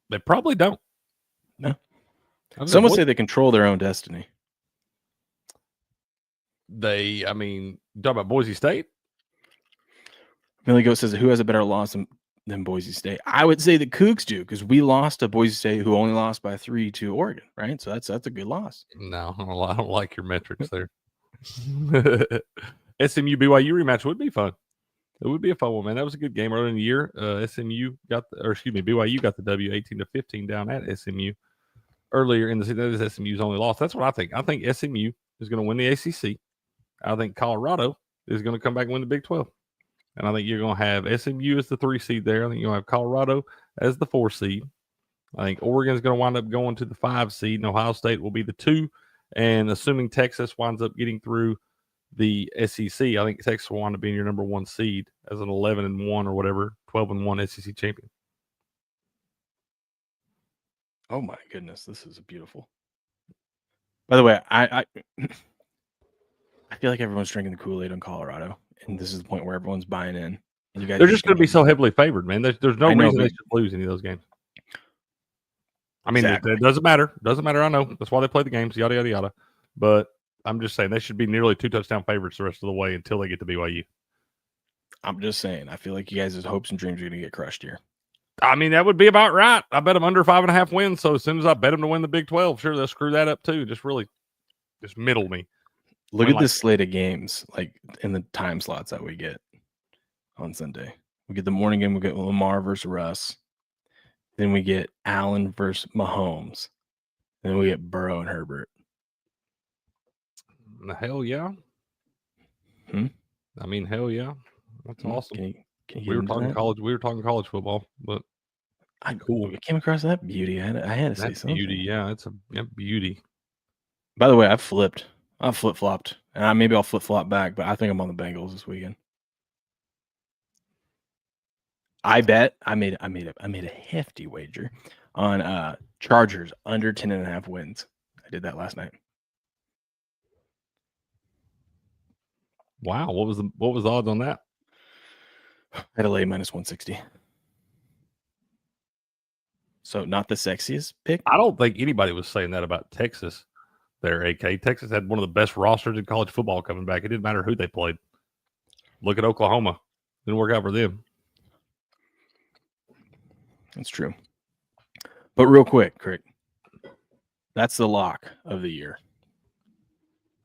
They probably don't. No. Some would say they control their own destiny. I mean, talk about Boise State. Millie Goat says, who has a better loss than Boise State? I would say the Cougs do, because we lost to Boise State, who only lost by 3 to Oregon, right? So that's a good loss. No, I don't like your metrics there. SMU BYU rematch would be fun. It would be a fun one, man. That was a good game earlier in the year. BYU got the W 18-15 down at SMU earlier in the season. That is SMU's only loss. That's what I think. I think SMU is going to win the ACC. I think Colorado is going to come back and win the Big 12. And I think you're going to have SMU as the 3 seed there. I think you're going to have Colorado as the 4 seed. I think Oregon is going to wind up going to the 5 seed, and Ohio State will be the 2. And assuming Texas winds up getting through the SEC, I think Texas will wind up being your number 1 seed as an 11-1 or whatever, 12-1 SEC champion. Oh my goodness, this is beautiful. By the way, I feel like everyone's drinking the Kool-Aid on Colorado, and this is the point where everyone's buying in. And you guys, they're just going to be so heavily favored, man. There's no reason they should lose any of those games. I mean, it doesn't matter. Doesn't matter. I know that's why they play the games. Yada yada yada. But I'm just saying they should be nearly 2 touchdown favorites the rest of the way until they get to BYU. I'm just saying. I feel like you guys' hopes and dreams are going to get crushed here. I mean, that would be about right. I bet them under 5.5 wins. So as soon as I bet them to win the Big 12, sure, they'll screw that up too. Just middle me. Look at this slate of games, like in the time slots that we get on Sunday. We get the morning game. We get Lamar versus Russ. Then we get Allen versus Mahomes. Then we get Burrow and Herbert. Hell yeah. I mean, hell yeah. That's awesome. We were talking college football, but cool. I came across that beauty. I had to say something. Beauty, yeah. It's a beauty. By the way, I've flip-flopped. And maybe I'll flip-flop back, but I think I'm on the Bengals this weekend. I made a hefty wager on Chargers under 10.5 wins. I did that last night. Wow, what was the odds on that? I had a lay -160. So not the sexiest pick. I don't think anybody was saying that about Texas there, AK. Texas had one of the best rosters in college football coming back. It didn't matter who they played. Look at Oklahoma. Didn't work out for them. That's true. But real quick, Crick, that's the lock of the year.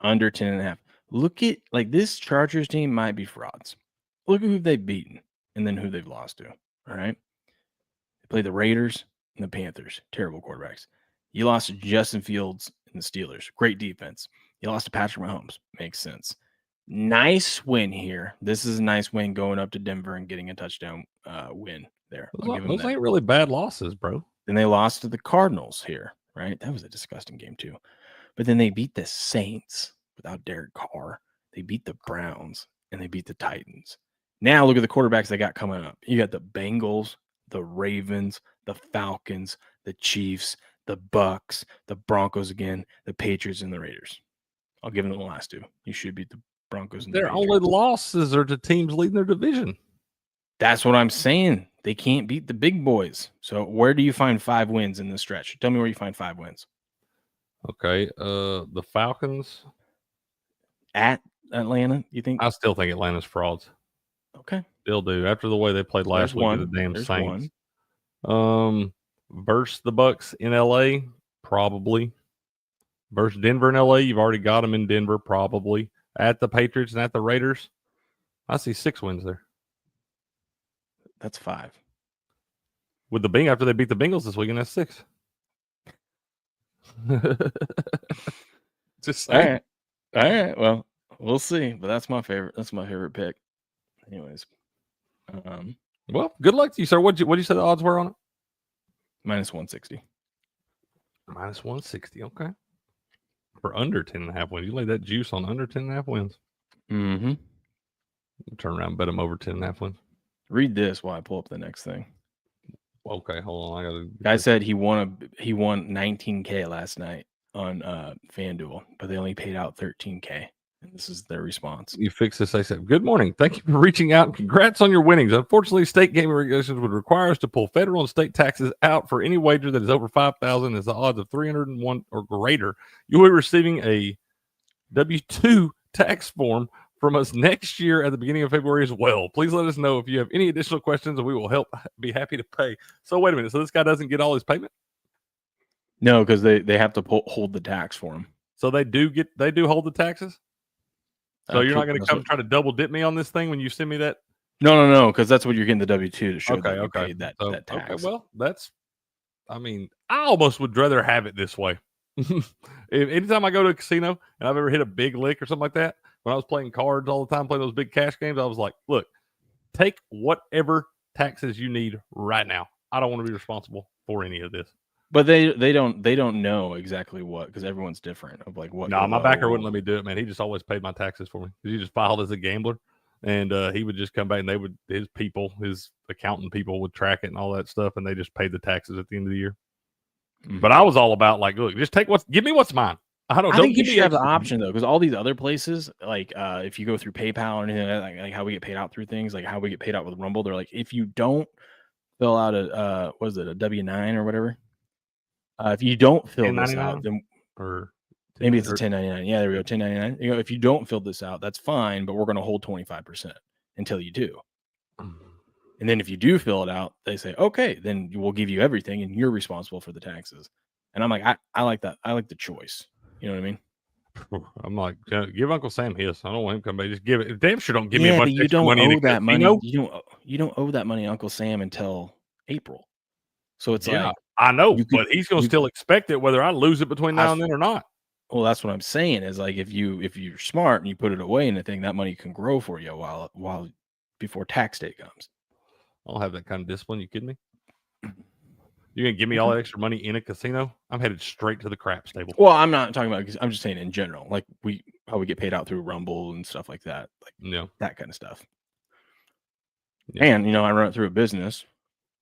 Under 10.5. Look at, this Chargers team might be frauds. Look at who they've beaten and then who they've lost to. All right. They play the Raiders and the Panthers. Terrible quarterbacks. You lost to Justin Fields and the Steelers. Great defense. You lost to Patrick Mahomes. Makes sense. Nice win here. This is a nice win going up to Denver and getting a touchdown win there. Those ain't really bad losses, bro. Then they lost to the Cardinals here, right? That was a disgusting game too. But then they beat the Saints without Derek Carr. They beat the Browns and they beat the Titans. Now look at the quarterbacks they got coming up. You got the Bengals, the Ravens, the Falcons, the Chiefs, the Bucks, the Broncos again, the Patriots, and the Raiders. I'll give them the last 2. You should beat the Broncos and their only losses are to teams leading their division. That's what I'm saying. They can't beat the big boys. So where do you find 5 wins in this stretch? Tell me where you find 5 wins. Okay. The Falcons. At Atlanta, you think? I still think Atlanta's frauds. Okay. Still do. After the way they played last week with the damn Saints. Versus the Bucks in LA, probably. Versus Denver in LA, you've already got them in Denver, probably. At the Patriots and at the Raiders, I see 6 wins there. That's 5. With the Bengals, after they beat the Bengals this weekend, that's 6. Just saying. All right. Well, we'll see. But that's my favorite. That's my favorite pick. Anyways. Well, good luck to you, sir. What'd you say the odds were on it? -160. -160. Okay. For under 10.5 wins. You laid that juice on under 10.5 wins. Mm-hmm. Turn around and bet them over 10.5 wins. Read this while I pull up the next thing. Okay, hold on. I gotta. Guy said he won 19K last night on FanDuel, but they only paid out 13K. And this is their response. You fix this ASAP. Good morning. Thank you for reaching out. Congrats on your winnings. Unfortunately, state gaming regulations would require us to pull federal and state taxes out for any wager that is over 5,000. As the odds of 301 or greater, you will be receiving a W-2 tax form from us next year at the beginning of February as well. Please let us know if you have any additional questions, and we will be happy to pay. So wait a minute. So this guy doesn't get all his payment? No, because they have to hold the tax for him. So they do hold the taxes? So you're not going to come try to double dip me on this thing when you send me that? No, because that's what you're getting the W-2 to show that you paid that tax. Okay, well, I almost would rather have it this way. Anytime I go to a casino and I've ever hit a big lick or something like that, when I was playing cards all the time, playing those big cash games, I was like, look, take whatever taxes you need right now. I don't want to be responsible for any of this. But they don't know exactly what, because everyone's different of like what. No, my backer wouldn't let me do it, man. He just always paid my taxes for me. He just filed as a gambler, and he would just come back and his accountant people would track it and all that stuff, and they just paid the taxes at the end of the year. Mm-hmm. But I was all about like, look, just give me what's mine. I think you should have the option though, because all these other places, like if you go through PayPal or anything like how we get paid out through things, like how we get paid out with Rumble, they're like, if you don't fill out a a W-9 or whatever. If you don't fill this out, then or maybe it's a 1099. Yeah, there we go, 1099. You know, if you don't fill this out, that's fine, but we're going to hold 25% until you do. And then if you do fill it out, they say, okay, then we'll give you everything, and you're responsible for the taxes. And I'm like, I like that. I like the choice. You know what I mean? I'm like, give Uncle Sam his. I don't want him to come back. Just give it. Damn sure don't give me a bunch of extra money. You don't owe that money. You don't owe that money, Uncle Sam, until April. So it's like. I know, but he's going to still expect it whether I lose it between now and then or not. Well, that's what I'm saying is like if you're smart and you put it away in a thing, that money can grow for you while before tax day comes. I don't have that kind of discipline. You kidding me? You're going to give me all that extra money in a casino? I'm headed straight to the crap stable. Well, I'm not talking about, I'm just saying in general, like how we get paid out through Rumble and stuff like that. Like that kind of stuff. Yeah. And, I run it through a business.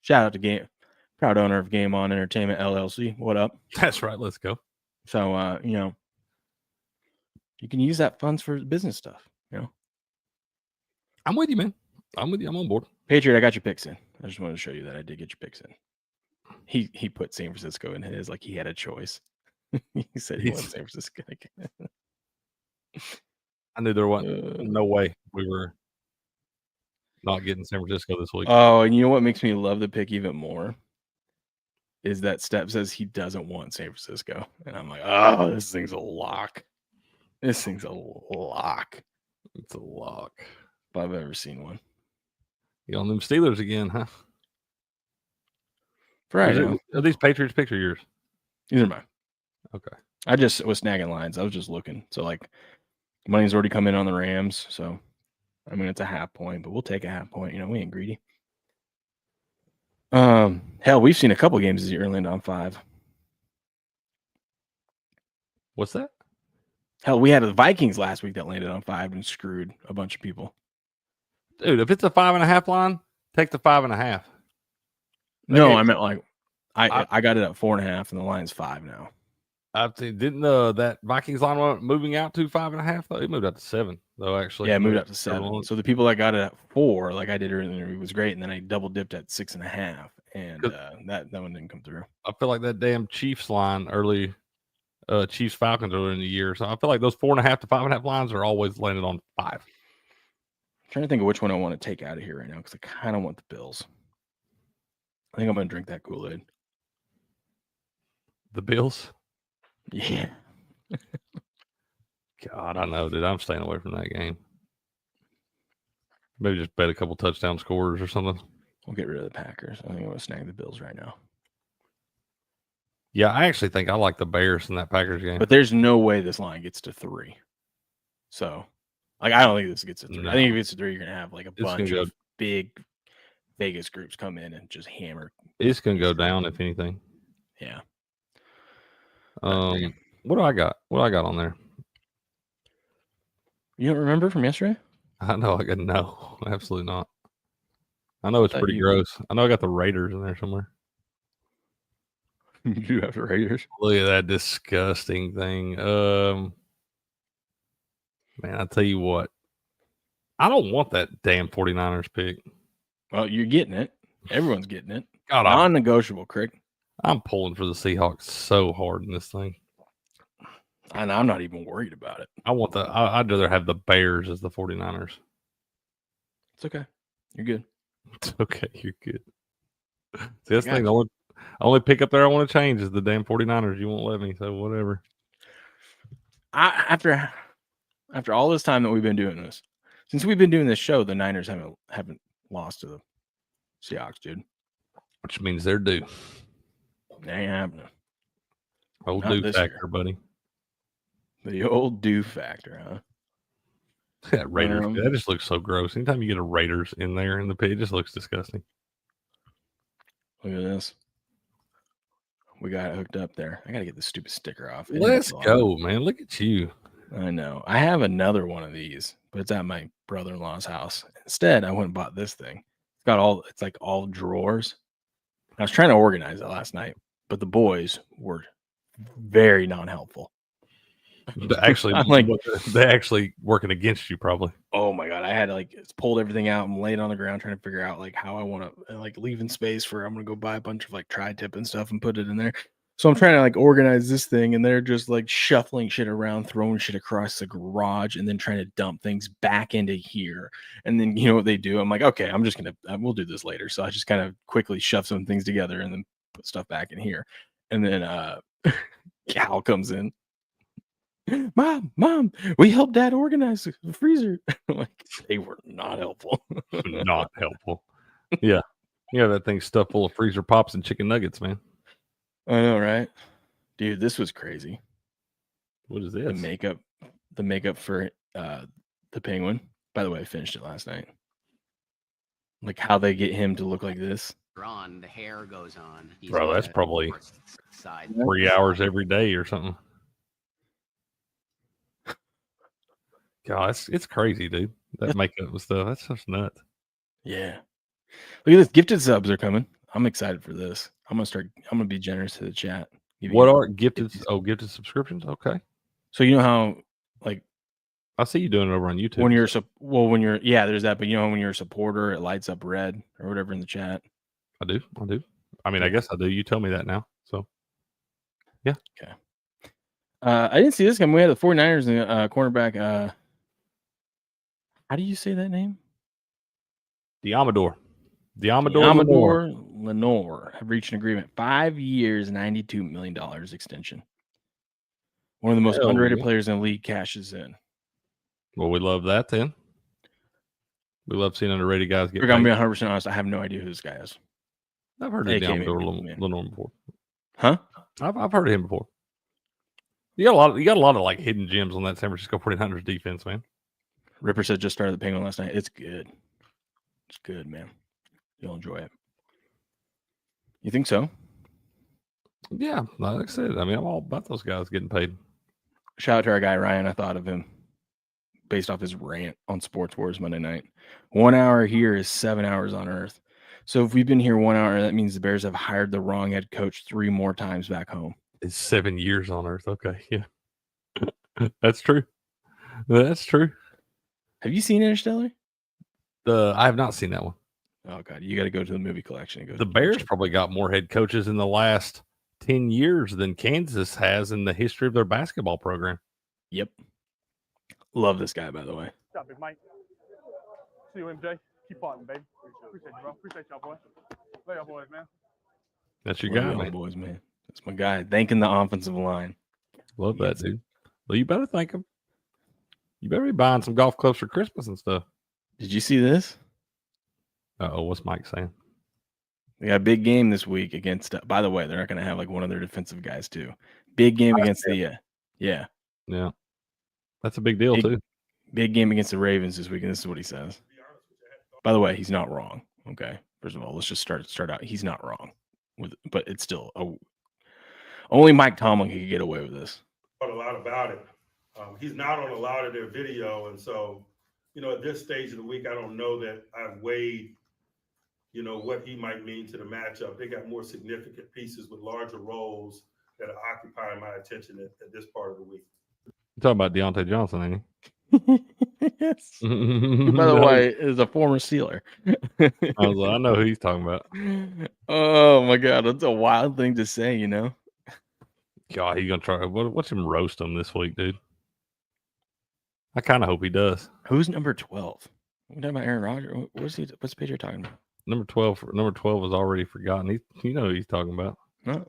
Shout out to proud owner of Game On Entertainment LLC. What up? That's right. Let's go. So, you can use that funds for business stuff. I'm with you, man. I'm with you. I'm on board. Patriot, I got your picks in. I just wanted to show you that I did get your picks in. He put San Francisco in his like he had a choice. He said he wants San Francisco. I knew there wasn't no way we were not getting San Francisco this week. Oh, and you know what makes me love the pick even more? Is that Step says he doesn't want San Francisco. And I'm like, oh, this thing's a lock. This thing's a lock. It's a lock. If I've ever seen one. You on them Steelers again, huh? Right. Are these Patriots picks or yours? These are mine. Okay. I just was snagging lines. I was just looking. So, like, money's already come in on the Rams. So, I mean, it's a half point, but we'll take a half point. We ain't greedy. Hell, we've seen a couple games this year land on 5. What's that? Hell, we had the Vikings last week that landed on 5 and screwed a bunch of people. Dude, if it's a 5.5 line, take the 5.5. No, I meant like I got it at 4.5 and the line's 5 now. Didn't that Vikings line moving out to 5.5 though? It moved out to 7 though. Actually, yeah, it moved out to 7. So the people that got it at 4, like I did earlier, it was great, and then I double dipped at 6.5, and that one didn't come through. I feel like that damn Chiefs line early, Chiefs Falcons earlier in the year. So I feel like those 4.5 to 5.5 lines are always landed on 5. I'm trying to think of which one I want to take out of here right now because I kind of want the Bills. I think I'm going to drink that Kool-Aid. The Bills? Yeah. God, I know, dude. I'm staying away from that game. Maybe just bet a couple touchdown scorers or something. We'll get rid of the Packers. I think I'm going to snag the Bills right now. Yeah, I actually think I like the Bears in that Packers game. But there's no way this line gets to 3. So, like, I don't think this gets to 3. No. I think if it gets to 3, you're going to have, like, a bunch of big Vegas groups come in and just hammer. It's going to go down, if anything. Yeah. What do I got? What do I got on there? You don't remember from yesterday? I know. I got no. Absolutely not. I know it's pretty gross. I know I got the Raiders in there somewhere. You do have the Raiders. Look at that disgusting thing. Man, I tell you what. I don't want that damn 49ers pick. Well, you're getting it. Everyone's getting it. God, non-negotiable, Crick. I'm pulling for the Seahawks so hard in this thing. And I'm not even worried about it. I'd rather have the Bears as the 49ers. It's okay. You're good. It's okay. You're good. See, that's the thing. The only pick up there I want to change is the damn 49ers. You won't let me, so whatever. After all this time that we've been doing this, since we've been doing this show, the Niners haven't lost to the Seahawks, dude. Which means they're due. They ain't happening. Old due factor, buddy. The old due factor, huh? That Raiders, that just looks so gross. Anytime you get a Raiders in there in the pit, it just looks disgusting. Look at this. We got it hooked up there. I got to get this stupid sticker off. Let's go, man. Look at you. I know. I have another one of these, but it's at my brother-in-law's house. Instead, I went and bought this thing. It's like all drawers. I was trying to organize it last night, but the boys were very non-helpful. Actually, I'm like, they're actually working against you, probably. Oh my god, I had to pulled everything out and laid it on the ground trying to figure out how I want to leaving space for I'm gonna go buy a bunch of tri-tip and stuff and put it in there. So I'm trying to organize this thing, and they're just shuffling shit around, throwing shit across the garage, and then trying to dump things back into here. And then you know what they do? I'm like, okay, I'm just we'll do this later. So I just kind of quickly shove some things together and then put stuff back in here. And then Cal comes in. Mom, we helped Dad organize the freezer. They were not helpful. Not helpful. Yeah. Yeah, that thing's stuffed full of freezer pops and chicken nuggets, man. I know, right? Dude, this was crazy. What is this? The makeup for the Penguin. By the way, I finished it last night. How they get him to look like this. The hair goes on. Bro, that's probably 3 hours every day or something. God, it's crazy, dude. That makeup and stuff. That's just nuts. Yeah. Look at this. Gifted subs are coming. I'm excited for this. I'm gonna be generous to the chat. What are gifted? Oh, gifted subscriptions. Okay. So you know how I see you doing it over on YouTube. When you're there's that, but when you're a supporter, it lights up red or whatever in the chat. I do. I mean, I guess I do. You tell me that now. So yeah. Okay. I didn't see this coming. We had the 49ers and cornerback. How do you say that name? Diamador Lenore have reached an agreement. 5 years, $92 million extension. One of the most underrated players in the league cashes in. Well, we love that then. We love seeing underrated guys get paid. I'm going to be 100% honest. I have no idea who this guy is. I've heard of Diamador Lenore before. Huh? I've heard of him before. You got a lot of hidden gems on that San Francisco 49ers defense, man. Ripper said just started the Penguin last night. It's good. It's good, man. You'll enjoy it. You think so? Yeah, like I said, I mean, I'm all about those guys getting paid. Shout out to our guy Ryan. I thought of him based off his rant on Sports Wars Monday night. 1 hour here is 7 hours on Earth. So if we've been here 1 hour, that means the Bears have hired the wrong head coach 3 more times back home. It's 7 years on Earth. Okay, yeah, that's true. That's true. Have you seen Interstellar? I have not seen that one. Oh god, you got to go to the movie collection. The Bears probably got more head coaches in the last 10 years than Kansas has in the history of their basketball program. Yep. Love this guy, by the way. What's up, big mate? See you, MJ. Keep fighting, baby. Appreciate you, bro. Appreciate y'all, boys. Love y'all boys, man. That's your guy, man. Boys, man. That's my guy. Thanking the offensive line. Love that, dude. Well, you better thank him. You better be buying some golf clubs for Christmas and stuff. Did you see this? Uh-oh, what's Mike saying? They got a big game this week against, by the way, they're not going to have one of their defensive guys too. Big game against Yeah. That's a big deal too. Big game against the Ravens this week, and this is what he says. By the way, he's not wrong. Okay. First of all, let's just start out. He's not wrong. But it's still only Mike Tomlin could get away with this. A lot about it. He's not on a lot of their video, and so at this stage of the week, I don't know that I've weighed you know, what he might mean to the matchup. They got more significant pieces with larger roles that are occupying my attention at this part of the week. You're talking about Deontay Johnson, ain't he? Yes. Who, by the way, is a former Steeler. I know who he's talking about. Oh my God, that's a wild thing to say, you know. God, he's gonna try. Watch him roast him this week, dude. I kind of hope he does. Who's number 12? We're talking about Aaron Rodgers. What's the page you're talking about? Number 12 is already forgotten. You know who he's talking about. No.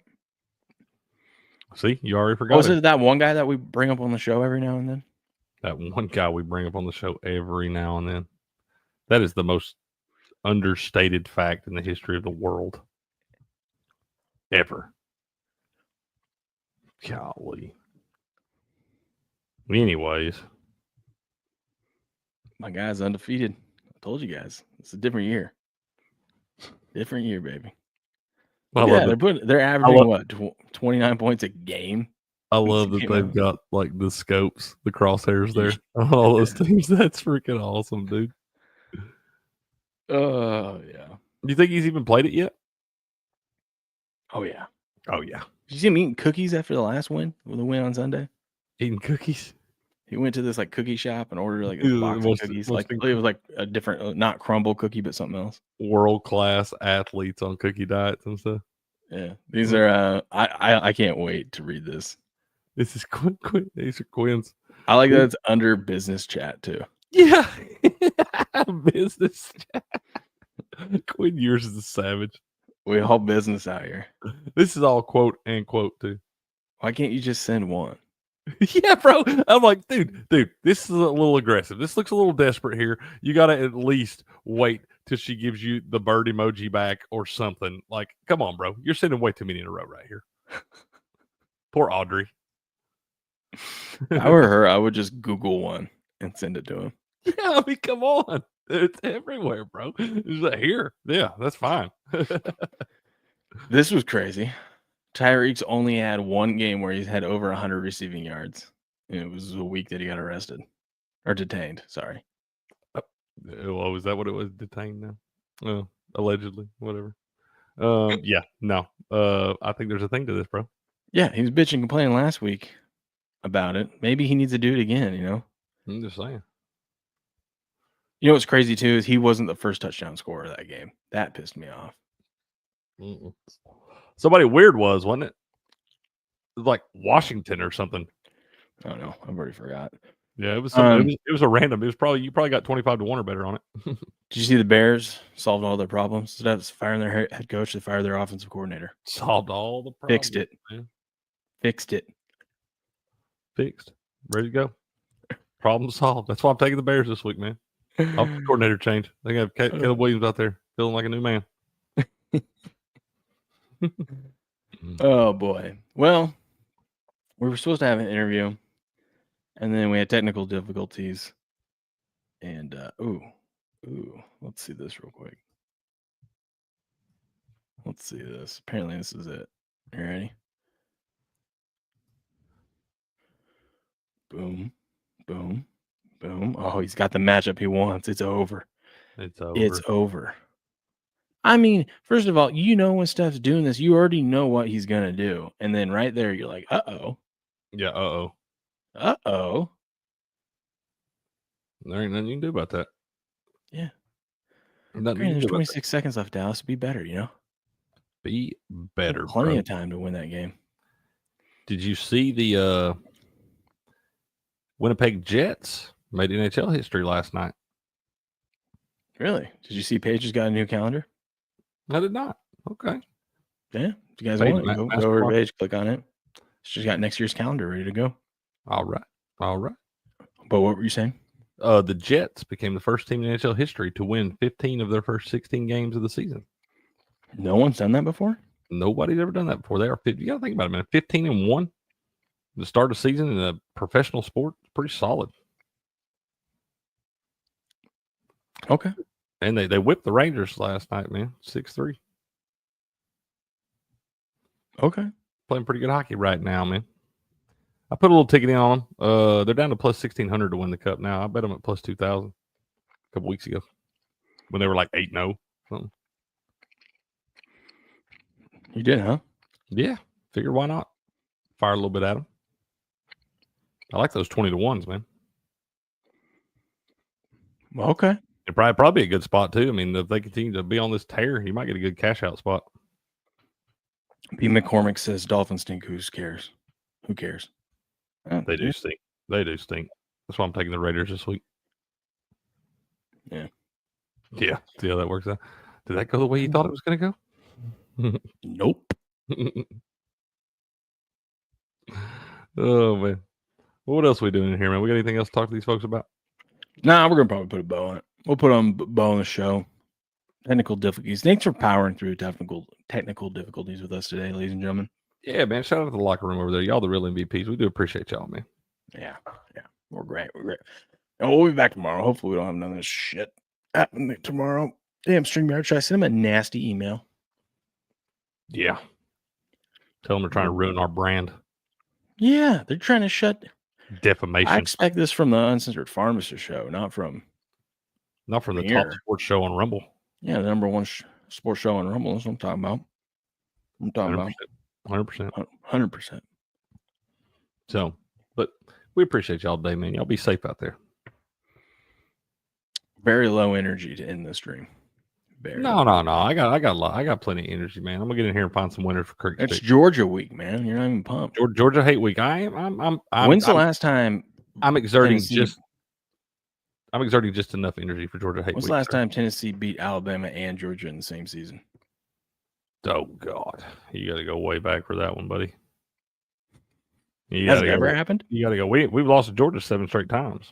See, you already forgot. Was it that one guy that we bring up on the show every now and then? That one guy we bring up on the show every now and then. That is the most understated fact in the history of the world. Ever. Golly. Anyways. My guy's undefeated. I told you guys. It's a different year. Different year, baby. They're averaging 29 points a game. I love that they've got like the scopes, the crosshairs there on all those teams. That's freaking awesome, dude. Oh, yeah. Do you think he's even played it yet? Oh, yeah. Oh, yeah. Did you see him eating cookies after the last win? The win on Sunday? Eating cookies? He went to this like cookie shop and ordered like a box of cookies. Like it was like a different, not crumble cookie, but something else. World-class athletes on cookie diets and stuff. Yeah. These are, I can't wait to read this. This is Quinn. These are Quinn's. I like that it's under business chat too. Yeah. Business chat. Quinn yours is a savage. We all business out here. This is all quote and quote too. Why can't you just send one? Yeah, bro. I'm like, dude, this is a little aggressive. This looks a little desperate here. You got to at least wait till she gives you the bird emoji back or something. Like, come on, bro. You're sending way too many in a row right here. Poor Audrey. If I were her, I would just Google one and send it to him. Yeah, I mean, come on. It's everywhere, bro. It's like, here. Yeah, that's fine. This was crazy. Tyreek's only had one game where he's had over 100 receiving yards. And it was a week that he got arrested or detained. Sorry. Well, was that what it was? Detained now? Allegedly, whatever. Yeah, no. I think there's a thing to this, bro. Yeah, he was bitching and complaining last week about it. Maybe he needs to do it again, you know? I'm just saying. You know what's crazy, too, is he wasn't the first touchdown scorer of that game. That pissed me off. Somebody weird wasn't it? It was like Washington or something. I don't know. I've already forgot. Yeah, it was it was a random. It was probably you got 25-1 or better on it. Did you see the Bears solved all their problems? Instead of firing their head coach, they fired their offensive coordinator. Solved all the problems. Fixed it. Man. Fixed it. Fixed. Ready to go. Problem solved. That's why I'm taking the Bears this week, man. Offensive coordinator change. They have Caleb Williams out there feeling like a new man. Oh boy. Well, we were supposed to have an interview, and then we had technical difficulties. And let's see this real quick. Let's see this. Apparently, this is it. You ready? Boom, boom, boom. Oh, he's got the matchup he wants. It's over. It's over. It's over. I mean, first of all, you know when Steph's doing this, you already know what he's going to do. And then right there, you're like, uh-oh. Yeah, uh-oh. Uh-oh. There ain't nothing you can do about that. Yeah. There's 26 seconds left, Dallas. Be better, you know? Be better, Plenty bro. of time to win that game. Did you see the Winnipeg Jets made NHL history last night? Really? Did you see Paige has got a new calendar? I did not. Okay. Yeah. If you guys Paige, want it, go over to Paige, click on it. She's got next year's calendar ready to go. All right. But what were you saying? The Jets became the first team in NHL history to win 15 of their first 16 games of the season. No one's done that before? Nobody's ever done that before. They are 50. You got to think about it, man. 15-1 the start of the season in a professional sport, pretty solid. Okay. And they whipped the Rangers last night, man. 6-3. Okay. Playing pretty good hockey right now, man. I put a little ticket in on them. They're down to plus 1,600 to win the cup now. I bet them at plus 2,000 a couple weeks ago when they were like 8-0 something. You did, huh? Yeah. Figure why not? Fire a little bit at them. I like those 20-1s, man. Well, okay. It'd probably be a good spot too. I mean, if they continue to be on this tear, you might get a good cash out spot. B. McCormick says Dolphins stink. Who cares? Who cares? They do stink. They do stink. That's why I'm taking the Raiders this week. Yeah. Yeah. See how that works out. Did that go the way you thought it was going to go? Nope. Oh man. Well, what else are we doing in here, man? We got anything else to talk to these folks about? Nah, we're gonna probably put a bow on it. We'll put on bow on the show. Technical difficulties. Thanks for powering through technical difficulties with us today, ladies and gentlemen. Yeah, man. Shout out to the locker room over there. Y'all the real MVPs. We do appreciate y'all, man. Yeah. We're great. And we'll be back tomorrow. Hopefully, we don't have none of this shit happening tomorrow. Damn, StreamYard. Should I send them a nasty email? Yeah. Tell them they're trying to ruin our brand. Yeah, they're trying to shut. Defamation. I expect this from the Uncensored Pharmacist show, not from the here. top sports show on Rumble. Yeah, the number one sports show on Rumble. That's what I'm talking about. 100%. 100%. So, but we appreciate y'all today, man. Y'all be safe out there. Very low energy to end this stream. No. I got plenty of energy, man. I'm gonna get in here and find some winners for Kirk. It's Georgia week, man. You're not even pumped. Georgia hate week. When's the last time I'm exerting Tennessee, I'm exerting just enough energy for Georgia hate when's week. the last time Tennessee beat Alabama and Georgia in the same season? Oh God, you got to go way back for that one, buddy. Has it ever happened? You got to go. We've lost to Georgia 7 straight times.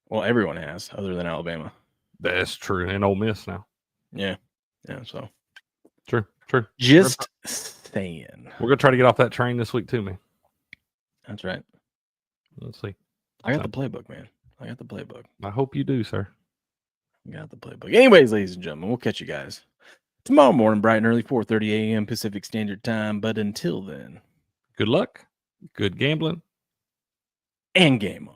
Well, everyone has, other than Alabama. That's true, and Ole Miss now. Yeah. So true. Just saying. We're gonna try to get off that train this week too, man. That's right. Let's see. I got the playbook, man. I got the playbook. I hope you do, sir. I got the playbook. Anyways, ladies and gentlemen, we'll catch you guys tomorrow morning, bright and early, 4:30 a.m. Pacific Standard Time. But until then, good luck, good gambling, and game on.